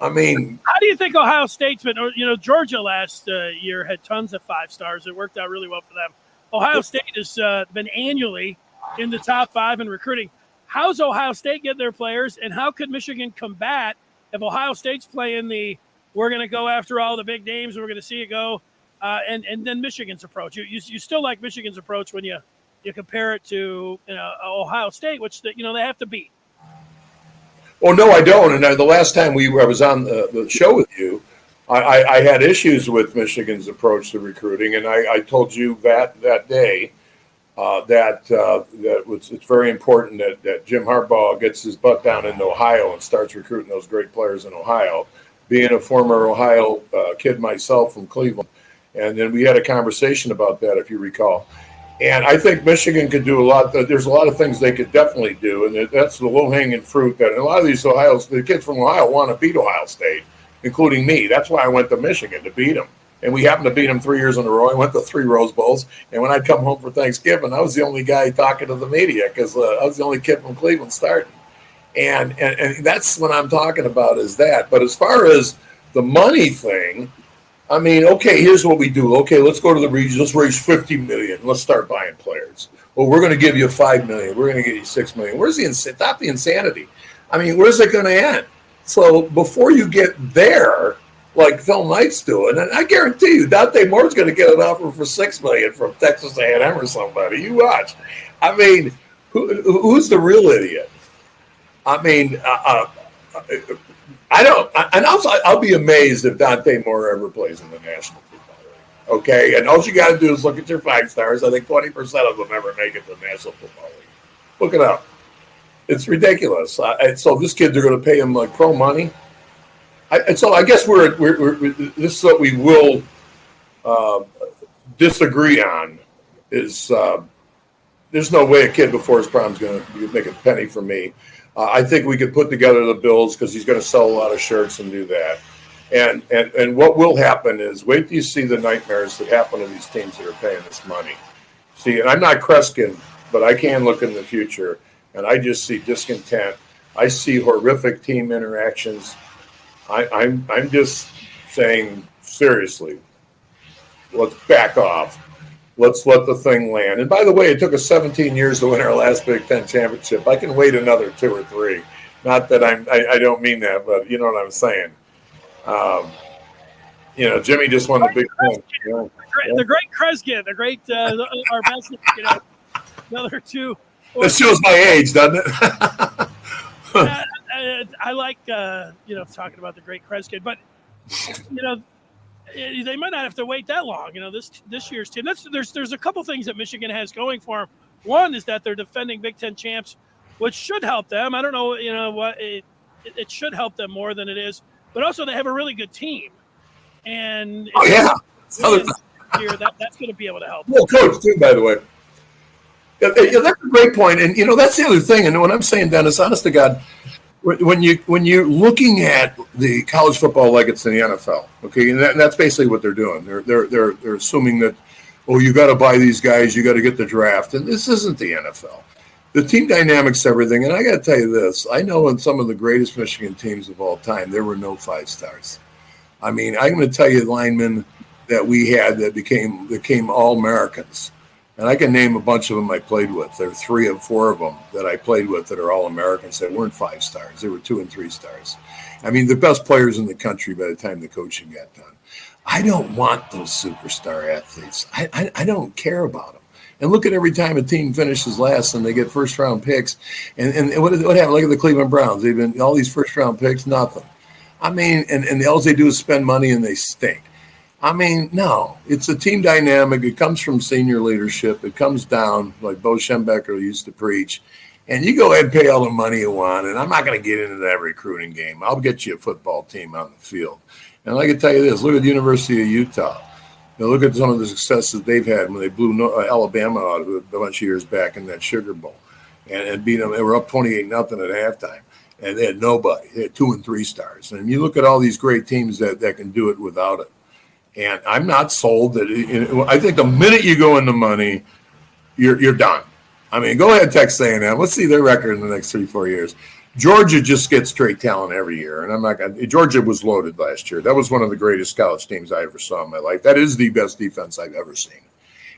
How do you think Ohio State's been? Georgia last year had tons of 5 stars. It worked out really well for them. Ohio State has been annually in the top 5 in recruiting. How's Ohio State getting their players, and how could Michigan combat if Ohio State's playing we're going to go after all the big names, we're going to see it go, and then Michigan's approach? You still like Michigan's approach when you compare it to Ohio State, which they have to beat. Well, no, I don't. And the last time I was on the show with you, I had issues with Michigan's approach to recruiting, and I told you that day it's very important that Jim Harbaugh gets his butt down into Ohio and starts recruiting those great players in Ohio, being a former Ohio kid myself from Cleveland. And then we had a conversation about that, if you recall. And I think Michigan could do a lot. There's a lot of things they could definitely do, and that's the low-hanging fruit. That a lot of the kids from Ohio want to beat Ohio State, including me. That's why I went to Michigan, to beat them. And we happened to beat them 3 years in a row. I went to 3 Rose Bowls, and when I'd come home for Thanksgiving, I was the only guy talking to the media because I was the only kid from Cleveland starting. And that's what I'm talking about is that. But as far as the money thing, okay, here's what we do. Okay, let's go to the region. Let's raise $50 million. Let's start buying players. Well, we're going to give you $5 million. We're going to give you $6 million. Stop the insanity. Where's it going to end? So before you get there, like Phil Knight's doing, and I guarantee you, Dante Moore's going to get an offer for $6 million from Texas A&M or somebody. You watch. Who's the real idiot? I don't, and I'll be amazed if Dante Moore ever plays in the National Football League. Okay, and all you got to do is look at your 5 stars. I think 20% of them ever make it to the National Football League. Look it up. It's ridiculous. And so this kid, they're going to pay him like pro money. So I guess we're this is what we will disagree on is there's no way a kid before his prom is going to make a penny from me. I think we could put together the bills because he's going to sell a lot of shirts and do that. And what will happen is wait till you see the nightmares that happen to these teams that are paying this money. See, and I'm not Kreskin, but I can look in the future, and I just see discontent. I see horrific team interactions. I'm just saying seriously, let's back off. Let's let the thing land. And by the way, it took us 17 years to win our last Big Ten championship. I can wait another 2 or 3. Not that I don't mean that, but you know what I'm saying. Jimmy just won the Big Ten. The great Kresge, the great Arbeznik, another 2. This shows my age, doesn't it? I like talking about the great Kresge, but they might not have to wait that long. This year's team. There's a couple things that Michigan has going for them. One is that they're defending Big Ten champs, which should help them. I don't know, what it should help them more than it is, but also they have a really good team, and that's going to be able to help. Well, coach too, by the way. Yeah, that's a great point, and that's the other thing. And what I'm saying, Dennis, honest to God, when you're looking at the college football like it's in the NFL, okay, and that's basically what they're doing. They're assuming that, you got to buy these guys, you got to get the draft, and this isn't the NFL. The team dynamics, everything, and I got to tell you this: I know in some of the greatest Michigan teams of all time, there were no 5 stars. I mean, I'm going to tell you linemen that we had that became all Americans. And I can name a bunch of them I played with. There are 3 or 4 of them that I played with that are all Americans that weren't 5 stars. They were 2 and 3 stars. I mean, the best players in the country by the time the coaching got done. I don't want those superstar athletes. I don't care about them. And look at every time a team finishes last and they get first-round picks. And what happened? Look at the Cleveland Browns. They've been all these first-round picks, nothing. I mean, and all they do is spend money and they stink. I mean, no, it's a team dynamic. It comes from senior leadership. It comes down, like Bo Schembechler used to preach. And you go ahead and pay all the money you want, and I'm not going to get into that recruiting game. I'll get you a football team on the field. And I can tell you this, look at the University of Utah. Look at some of the successes they've had when they blew Alabama out a bunch of years back in that Sugar Bowl and beat them. They were up 28-0 at halftime, and they had nobody. They had 2 and 3 stars. And you look at all these great teams that can do it without it. And I'm not sold that. I think the minute you go into money, you're done. I mean, go ahead, Texas A&M. Let's see their record in the next 3-4 years. Georgia just gets straight talent every year, and I'm not going. Georgia was loaded last year. That was one of the greatest college teams I ever saw in my life. That is the best defense I've ever seen,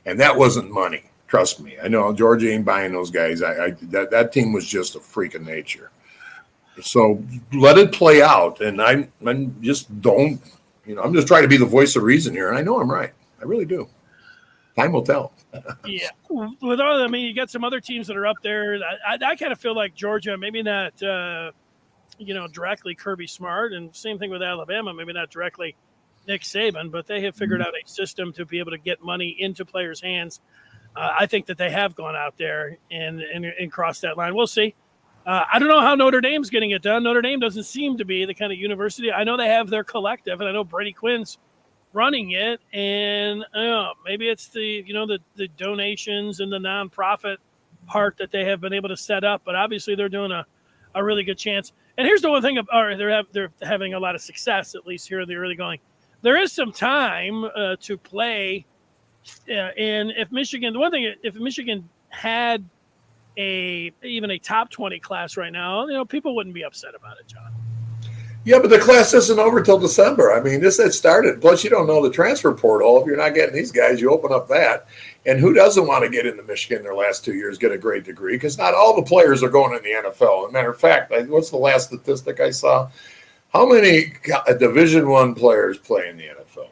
and that wasn't money. Trust me. I know Georgia ain't buying those guys. That team was just a freak of nature. So let it play out, and I'm just don't. I'm just trying to be the voice of reason here, and I know I'm right. I really do. Time will tell. Yeah. You got some other teams that are up there. I kind of feel like Georgia, maybe not, directly Kirby Smart, and same thing with Alabama, maybe not directly Nick Saban, but they have figured out a system to be able to get money into players' hands. I think that they have gone out there and crossed that line. We'll see. I don't know how Notre Dame's getting it done. Notre Dame doesn't seem to be the kind of university. I know they have their collective, and I know Brady Quinn's running it, and maybe it's the donations and the nonprofit part that they have been able to set up. But obviously, they're doing a really good chance. And here's the one thing: they're having a lot of success, at least here in the early going. There is some time to play, and if Michigan had even a top 20 class right now, people wouldn't be upset about it, John. Yeah, but the class isn't over till December. I mean, this had started. Plus, you don't know the transfer portal. If you're not getting these guys, you open up that. And who doesn't want to get into Michigan their last 2 years, get a great degree? Because not all the players are going in the NFL. As a matter of fact, what's the last statistic I saw? How many Division I players play in the NFL?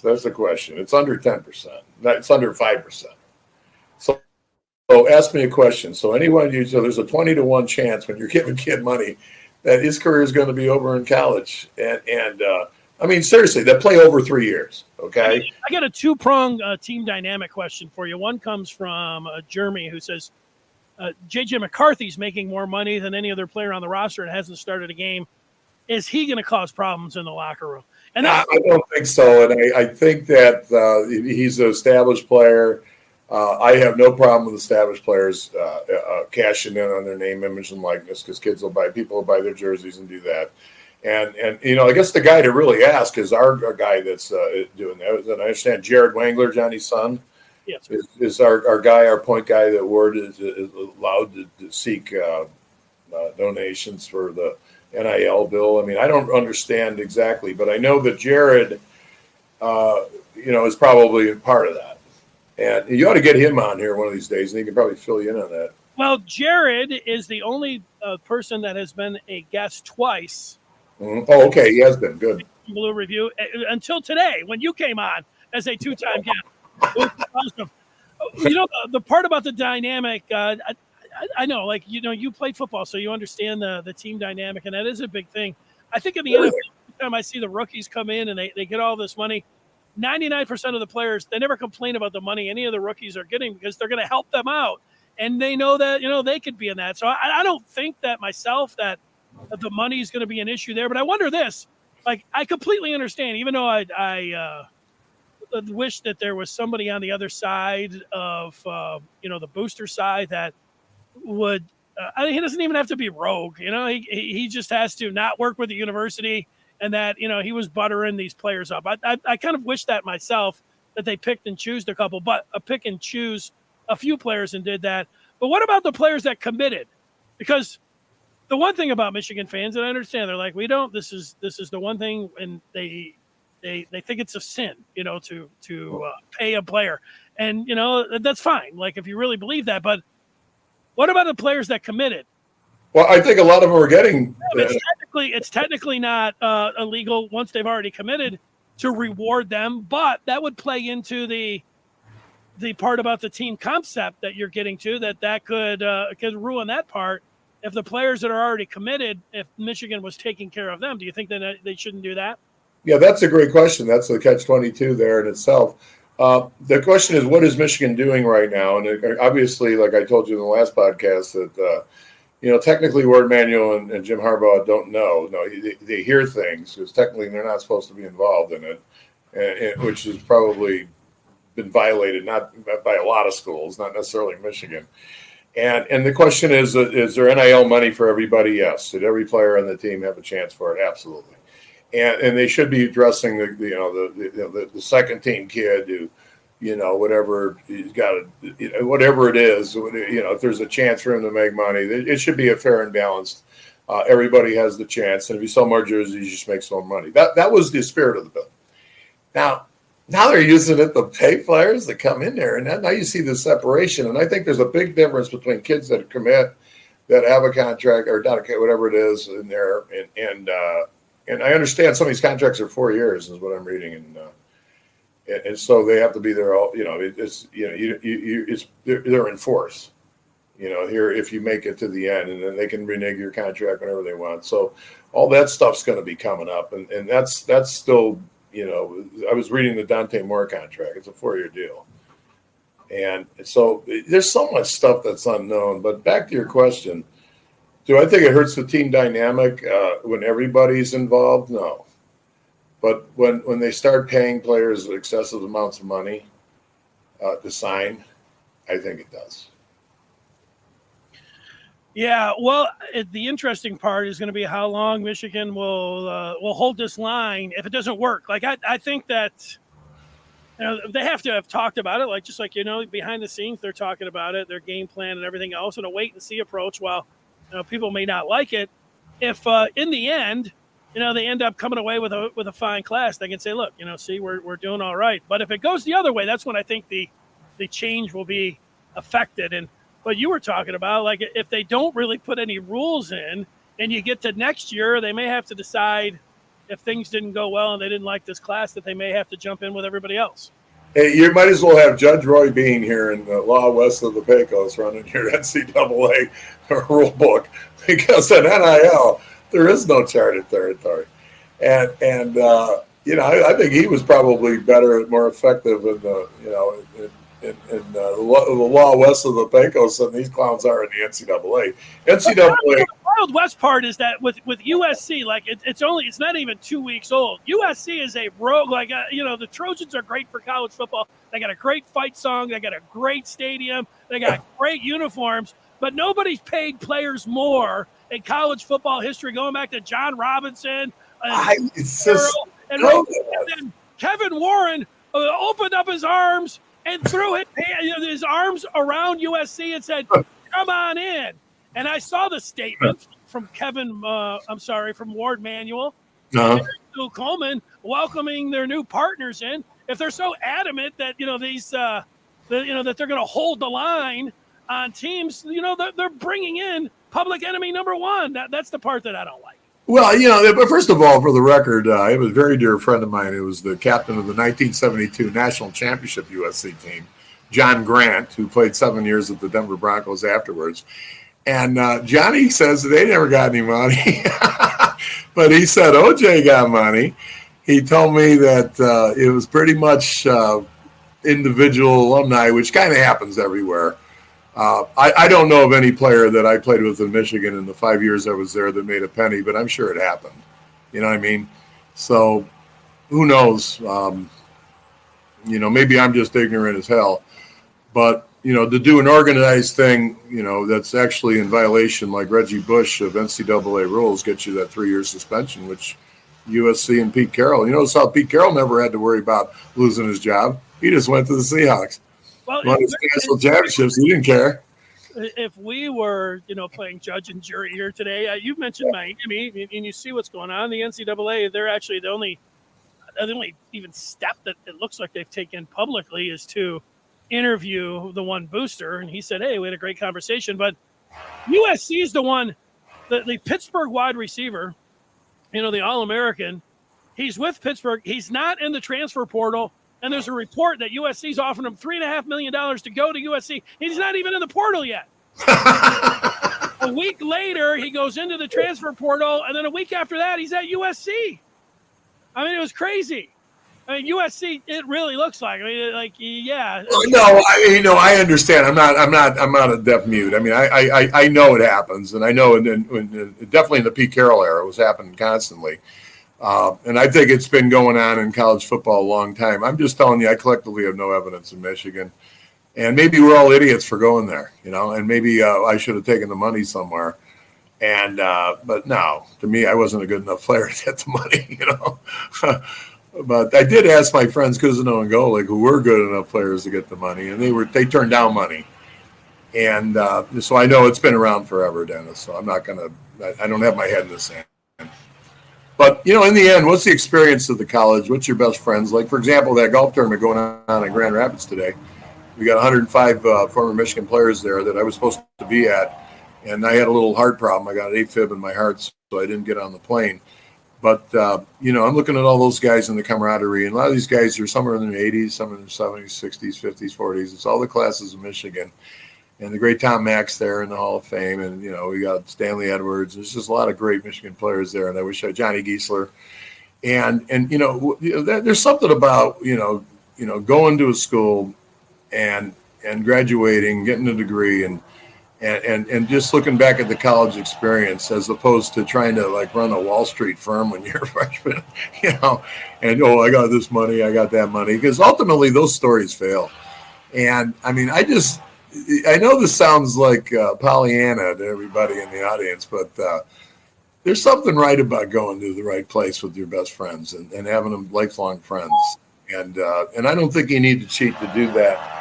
That's the question. It's under 10%. It's under 5%. So ask me a question. So there's a 20-1 chance when you're giving kid money that his career is going to be over in college. And I mean, seriously, they play over 3 years, okay? I got a 2-pronged team dynamic question for you. One comes from Jeremy, who says, J.J. McCarthy's making more money than any other player on the roster and hasn't started a game. Is he going to cause problems in the locker room? And I don't think so. And I think that he's an established player. I have no problem with established players cashing in on their name, image, and likeness because people will buy their jerseys and do that. And I guess the guy to really ask is our guy that's doing that. And I understand Jared Wangler, Johnny's son, yes, is our guy, our point guy that Ward is allowed to seek donations for the NIL bill. I mean, I don't understand exactly, but I know that Jared, is probably part of that. And you ought to get him on here one of these days, and he can probably fill you in on that. Well, Jared is the only person that has been a guest twice. Mm-hmm. Oh, okay. He has been good. Blue Review until today when you came on as a 2-time guest. It was awesome. The part about the dynamic, I know, like, you played football, so you understand the team dynamic, and that is a big thing. I think in the NFL, every time I see the rookies come in and they get all this money, 99% of the players, they never complain about the money any of the rookies are getting because they're going to help them out. And they know that, they could be in that. So I don't think that myself that the money is going to be an issue there. But I wonder this. Like, I completely understand, even though I wish that there was somebody on the other side of, the booster side that would he doesn't even have to be rogue. He just has to not work with the university and that, he was buttering these players up. I kind of wish that myself, that they picked and choose a couple, but pick and choose a few players and did that. But what about the players that committed? Because the one thing about Michigan fans, and I understand, they're like, we don't. This is the one thing, and they think it's a sin, to pay a player, and that's fine. Like, if you really believe that, but what about the players that committed? Well, I think a lot of them are getting. It's technically not illegal once they've already committed to reward them, but that would play into the part about the team concept that you're getting to. That could ruin that part. If the players that are already committed, if Michigan was taking care of them, do you think that they shouldn't do that? Yeah, that's a great question. That's the catch-22 there in itself. The question is, what is Michigan doing right now? And obviously, like I told you in the last podcast, that technically Ward Manuel and Jim Harbaugh don't know. No, they hear things because technically they're not supposed to be involved in it, and which has probably been violated not by a lot of schools, not necessarily Michigan. And the question is there NIL money for everybody? Yes. Did every player on the team have a chance for it? Absolutely. And they should be addressing the second team kid who, whatever he's got, whatever it is, if there's a chance for him to make money, it should be a fair and balanced. Everybody has the chance, and if you sell more jerseys, you just make some more money. That was the spirit of the bill. Now they're using it to pay players that come in there, and now you see the separation. And I think there's a big difference between kids that commit, that have a contract or not, whatever it is in there, and I understand some of these contracts are 4 years, is what I'm reading, and so they have to be there all. They're in force. Here if you make it to the end, and then they can renege your contract whenever they want. So all that stuff's going to be coming up, and that's still. I was reading the Dante Moore contract. It's a 4-year deal. And so there's so much stuff that's unknown. But back to your question, do I think it hurts the team dynamic when everybody's involved? No. But when they start paying players excessive amounts of money to sign, I think it does. Yeah, well, the interesting part is going to be how long Michigan will hold this line if it doesn't work. Like, I think that they have to have talked about it, like just like behind the scenes they're talking about it, their game plan and everything else, and a wait and see approach. While people may not like it, if in the end they end up coming away with a fine class, they can say, look, see, we're doing all right. But if it goes the other way, that's when I think the change will be affected. And but you were talking about, like, if they don't really put any rules in and you get to next year, they may have to decide if things didn't go well and they didn't like this class that they may have to jump in with everybody else. Hey, you might as well have Judge Roy Bean here in the law west of the Pecos running your NCAA rule book, because in NIL, there is no charted territory. And I think he was probably better, more effective in the law west of the Pecos than these clowns are in the NCAA. The Wild West part is that with USC, like it's not even 2 weeks old. USC is a rogue, the Trojans are great for college football. They got a great fight song. They got a great stadium. They got great uniforms. But nobody's paid players more in college football history, going back to John Robinson and then Kevin Warren opened up his arms and threw his arms around USC and said, "Come on in." And I saw the statement from Ward Manual, Uh-huh. and Stu Coleman welcoming their new partners in. If they're so adamant that that they're going to hold the line on teams, they're bringing in public enemy number one. That's the part that I don't like. Well, but first of all, for the record, I have a very dear friend of mine who was the captain of the 1972 National Championship USC team, John Grant, who played 7 years at the Denver Broncos afterwards. And Johnny says they never got any money, but he said OJ got money. He told me that it was pretty much individual alumni, which kind of happens everywhere. I don't know of any player that I played with in Michigan in the 5 years I was there that made a penny, but I'm sure it happened. You know what I mean? So who knows? Maybe I'm just ignorant as hell. But, to do an organized thing, that's actually in violation, like Reggie Bush of NCAA rules, gets you that 3-year suspension, which USC and Pete Carroll. You notice how Pete Carroll never had to worry about losing his job. He just went to the Seahawks. Well, won his national championships. He didn't care. If we were, playing judge and jury here today, you mentioned Miami, and you see what's going on. The NCAA, they're actually the only even step that it looks like they've taken publicly is to interview the one booster. And he said, hey, we had a great conversation. But USC is the one, the Pittsburgh wide receiver, the All-American, he's with Pittsburgh. He's not in the transfer portal. And there's a report that USC's offering him $3.5 million to go to USC. He's not even in the portal yet. A week later, he goes into the transfer portal, and then a week after that, he's at USC. I mean, it was crazy. I mean, USC, it really looks like. I mean, yeah. No, I understand. I'm not a deaf mute. I mean, I know it happens, and I know, and definitely in the Pete Carroll era, it was happening constantly. And I think it's been going on in college football a long time. I'm just telling you, I collectively have no evidence in Michigan. And maybe we're all idiots for going there, and maybe I should have taken the money somewhere. And but no, to me, I wasn't a good enough player to get the money, But I did ask my friends Cousineau and Golick, who were good enough players to get the money, and they turned down money. And so I know it's been around forever, Dennis. So I don't have my head in the sand. But, in the end, what's the experience of the college? What's your best friends? Like, for example, that golf tournament going on in Grand Rapids today. We got 105 former Michigan players there that I was supposed to be at. And I had a little heart problem. I got an AFib in my heart, so I didn't get on the plane. But, I'm looking at all those guys in the camaraderie. And a lot of these guys are somewhere in their 80s, some in their 70s, 60s, 50s, 40s. It's all the classes of Michigan. And the great Tom Mack's there in the Hall of Fame. And, we got Stanley Edwards. There's just a lot of great Michigan players there. And I wish I had Johnny Giesler. And there's something about, going to a school and graduating, getting a degree and just looking back at the college experience as opposed to trying to run a Wall Street firm when you're a freshman, and, I got this money, I got that money. Because ultimately those stories fail. And, I mean, I know this sounds like Pollyanna to everybody in the audience, but there's something right about going to the right place with your best friends and having them lifelong friends. And I don't think you need to cheat to do that.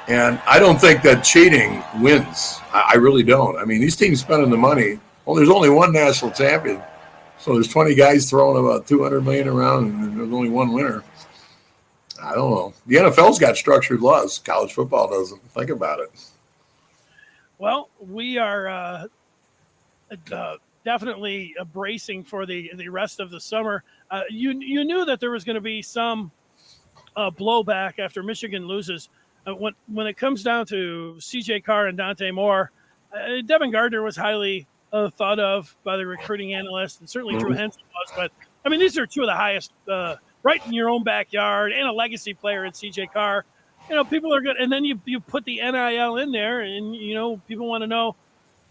And I don't think that cheating wins. I really don't. I mean, these teams spending the money. Well, there's only one national champion. So there's 20 guys throwing about $200 million around, and there's only one winner. I don't know. The NFL's got structured laws. College football doesn't. Think about it. Well, we are definitely bracing for the rest of the summer. You knew that there was going to be some blowback after Michigan loses. When it comes down to C.J. Carr and Dante Moore, Devin Gardner was highly thought of by the recruiting analysts, and certainly Drew Henson was. But, I mean, these are two of the highest right in your own backyard, and a legacy player in C.J. Carr. People are good. And then you put the NIL in there, and, people want to know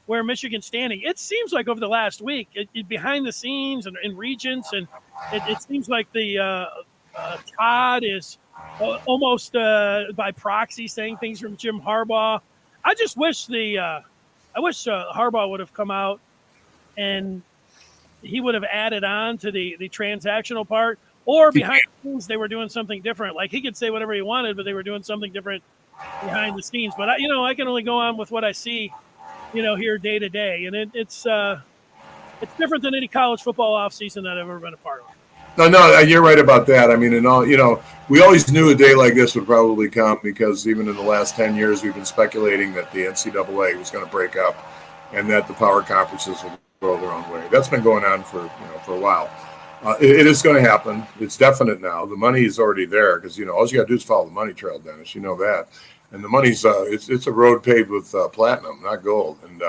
where Michigan's standing. It seems like over the last week, behind the scenes and in Regents, and it seems like the Todd is almost by proxy saying things from Jim Harbaugh. I just wish Harbaugh would have come out and he would have added on to the transactional part, or behind the scenes they were doing something different. Like, he could say whatever he wanted, but they were doing something different behind the scenes. But I can only go on with what I see, here day to day, and it's It's different than any college football offseason that I've ever been a part of. No, you're right about that. I mean, we always knew a day like this would probably come because even in the last 10 years, we've been speculating that the NCAA was going to break up and that the power conferences will go their own way. That's been going on for a while. It is going to happen. It's definite now. The money is already there because, all you got to do is follow the money trail, Dennis. You know that. And the money's it's a road paved with platinum, not gold. And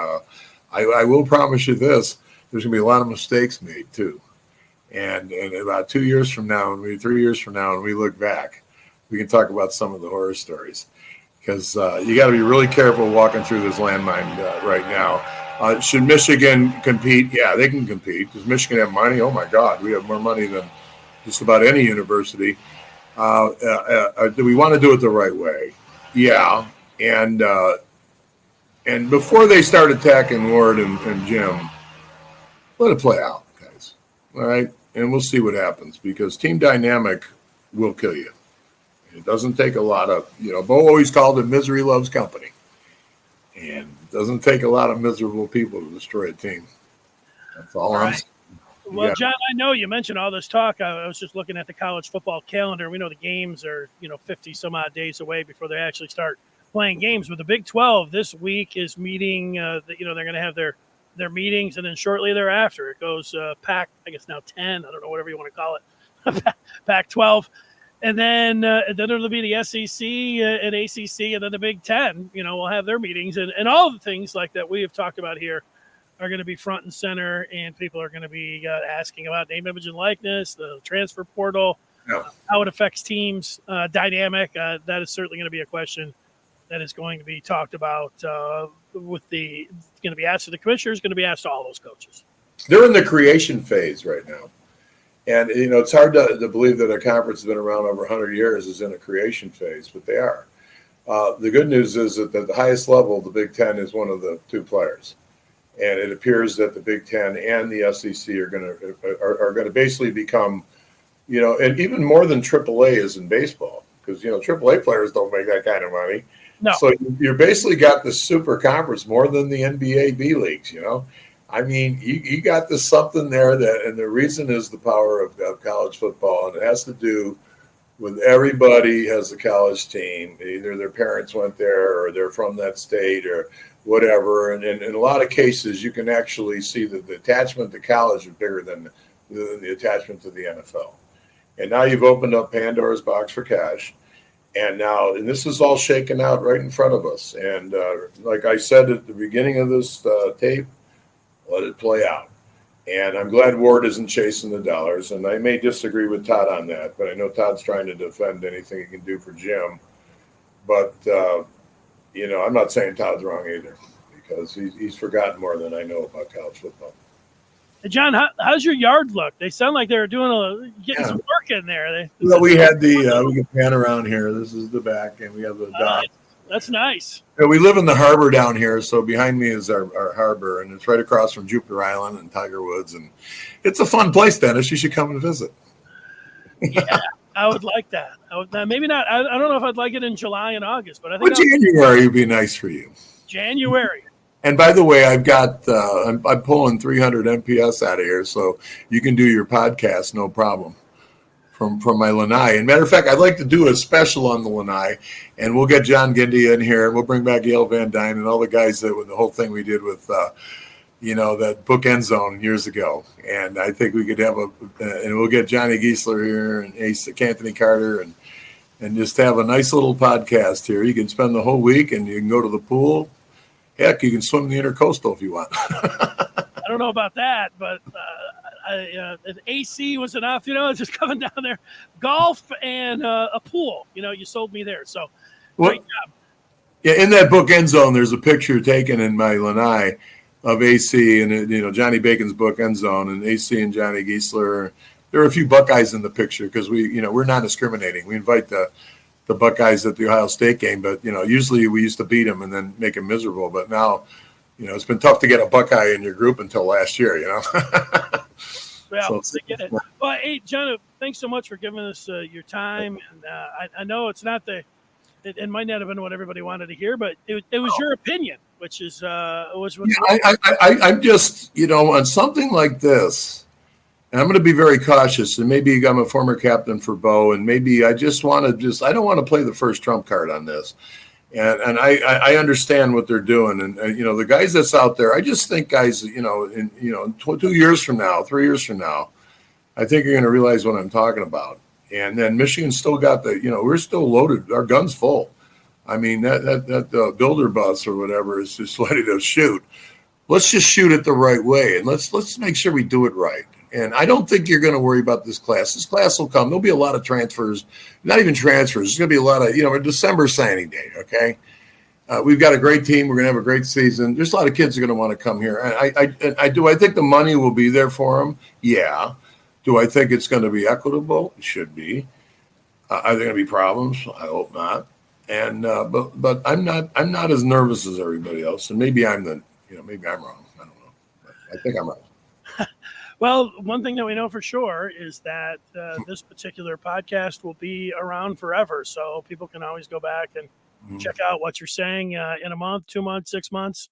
I will promise you this: there's going to be a lot of mistakes made too. And about 2 years from now, and 3 years from now, and we look back, we can talk about some of the horror stories because you got to be really careful walking through this landmine right now. Should Michigan compete? Yeah, they can compete. Does Michigan have money? Oh my God, we have more money than just about any university. Do we want to do it the right way? Yeah, and before they start attacking Ward and Jim, let it play out, guys. All right, and we'll see what happens because team dynamic will kill you. It doesn't take a lot of, Bo always called it misery loves company, and it doesn't take a lot of miserable people to destroy a team. That's all I'm saying. Well, John, I know you mentioned all this talk. I was just looking at the college football calendar. We know the games are, 50 some odd days away before they actually start playing games. But the Big 12 this week is meeting, they're going to have their meetings, and then shortly thereafter it goes Pac, I guess now 10, I don't know, whatever you want to call it, Pac 12. And then it'll be the SEC and ACC, and then the Big 10, will have their meetings. And all the things like that we have talked about here are going to be front and center, and people are going to be asking about name, image, and likeness, the transfer portal, how it affects teams dynamic. That is certainly going to be a question that is going to be talked about going to be asked to the commissioners, going to be asked to all those coaches. They're in the creation phase right now. And, it's hard to believe that a conference that's been around over 100 years is in a creation phase, but they are. The good news is that at the highest level, the Big Ten is one of the two players. And it appears that the Big Ten and the SEC are going to basically become, and even more than AAA is in baseball, because AAA players don't make that kind of money. No. So you're basically got this super conference more than the NBA B leagues. I mean, you got this something there and the reason is the power of college football, and it has to do with everybody has a college team. Either their parents went there or they're from that state or whatever. And in a lot of cases, you can actually see that the attachment to college is bigger than the attachment to the NFL. And now you've opened up Pandora's box for cash. And this is all shaken out right in front of us. And like I said at the beginning of this tape, let it play out. And I'm glad Ward isn't chasing the dollars. And I may disagree with Todd on that, but I know Todd's trying to defend anything he can do for Jim. But, I'm not saying Todd's wrong either because he's forgotten more than I know about college football. Hey, John, how's your yard look? They sound like they're getting some work in there. We had we can pan around here. This is the back, and we have the dock. That's nice. Yeah, we live in the harbor down here, so behind me is our harbor, and it's right across from Jupiter Island and Tiger Woods, and it's a fun place, Dennis. You should come and visit. Yeah, I would like that. Maybe not. I don't know if I'd like it in July and August, but I think January would be nice for you. January. And by the way, I've got I'm pulling 300 MPS out of here, so you can do your podcast no problem from my lanai. And matter of fact, I'd like to do a special on the lanai, and we'll get John Gindy in here, and we'll bring back Yale Van Dyne and all the guys that with the whole thing we did with that book End Zone years ago. And I think we could have and we'll get Johnny Giesler here and Ace Anthony Carter and just have a nice little podcast here. You can spend the whole week, and you can go to the pool. Heck, you can swim the Intercoastal if you want. I don't know about that, but if AC was enough, just coming down there, golf and a pool. You sold me there. So great job. Yeah, in that book End Zone, there's a picture taken in my lanai of AC and Johnny Bacon's book End Zone, and AC and Johnny Giesler. There are a few Buckeyes in the picture because we're not discriminating. We invite the Buckeyes at the Ohio State game, but usually we used to beat them and then make them miserable. But now, it's been tough to get a Buckeye in your group until last year. Well, I get it. Well, hey, John, thanks so much for giving us your time. And I know it's not it might not have been what everybody wanted to hear, but it was your opinion. which is I'm just, on something like this, and I'm going to be very cautious, and maybe I'm a former captain for Bo, and maybe I just want to I don't want to play the first trump card on this. And I understand what they're doing. And, the guys that's out there, I just think guys, in 2 years from now, 3 years from now, I think you're going to realize what I'm talking about. And then Michigan still got we're still loaded. Our gun's full. I mean, that builder bus or whatever is just ready to shoot. Let's just shoot it the right way. And let's make sure we do it right. And I don't think you're going to worry about this class. This class will come. There'll be a lot of transfers, not even transfers. There's going to be a lot of, a December signing day, okay? We've got a great team. We're going to have a great season. There's a lot of kids who are going to want to come here. And I think the money will be there for them? Yeah. Do I think it's going to be equitable? It should be. Are there going to be problems? I hope not. And but I'm not as nervous as everybody else. And maybe I'm wrong. I don't know. But I think I'm right. Well, one thing that we know for sure is that this particular podcast will be around forever. So people can always go back and check out what you're saying in a month, 2 months, 6 months,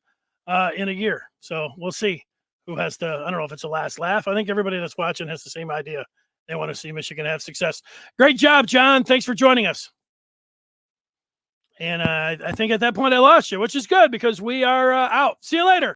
in a year. So we'll see who has I don't know if it's a last laugh. I think everybody that's watching has the same idea. They want to see Michigan have success. Great job, John. Thanks for joining us. And I think at that point I lost you, which is good because we are out. See you later.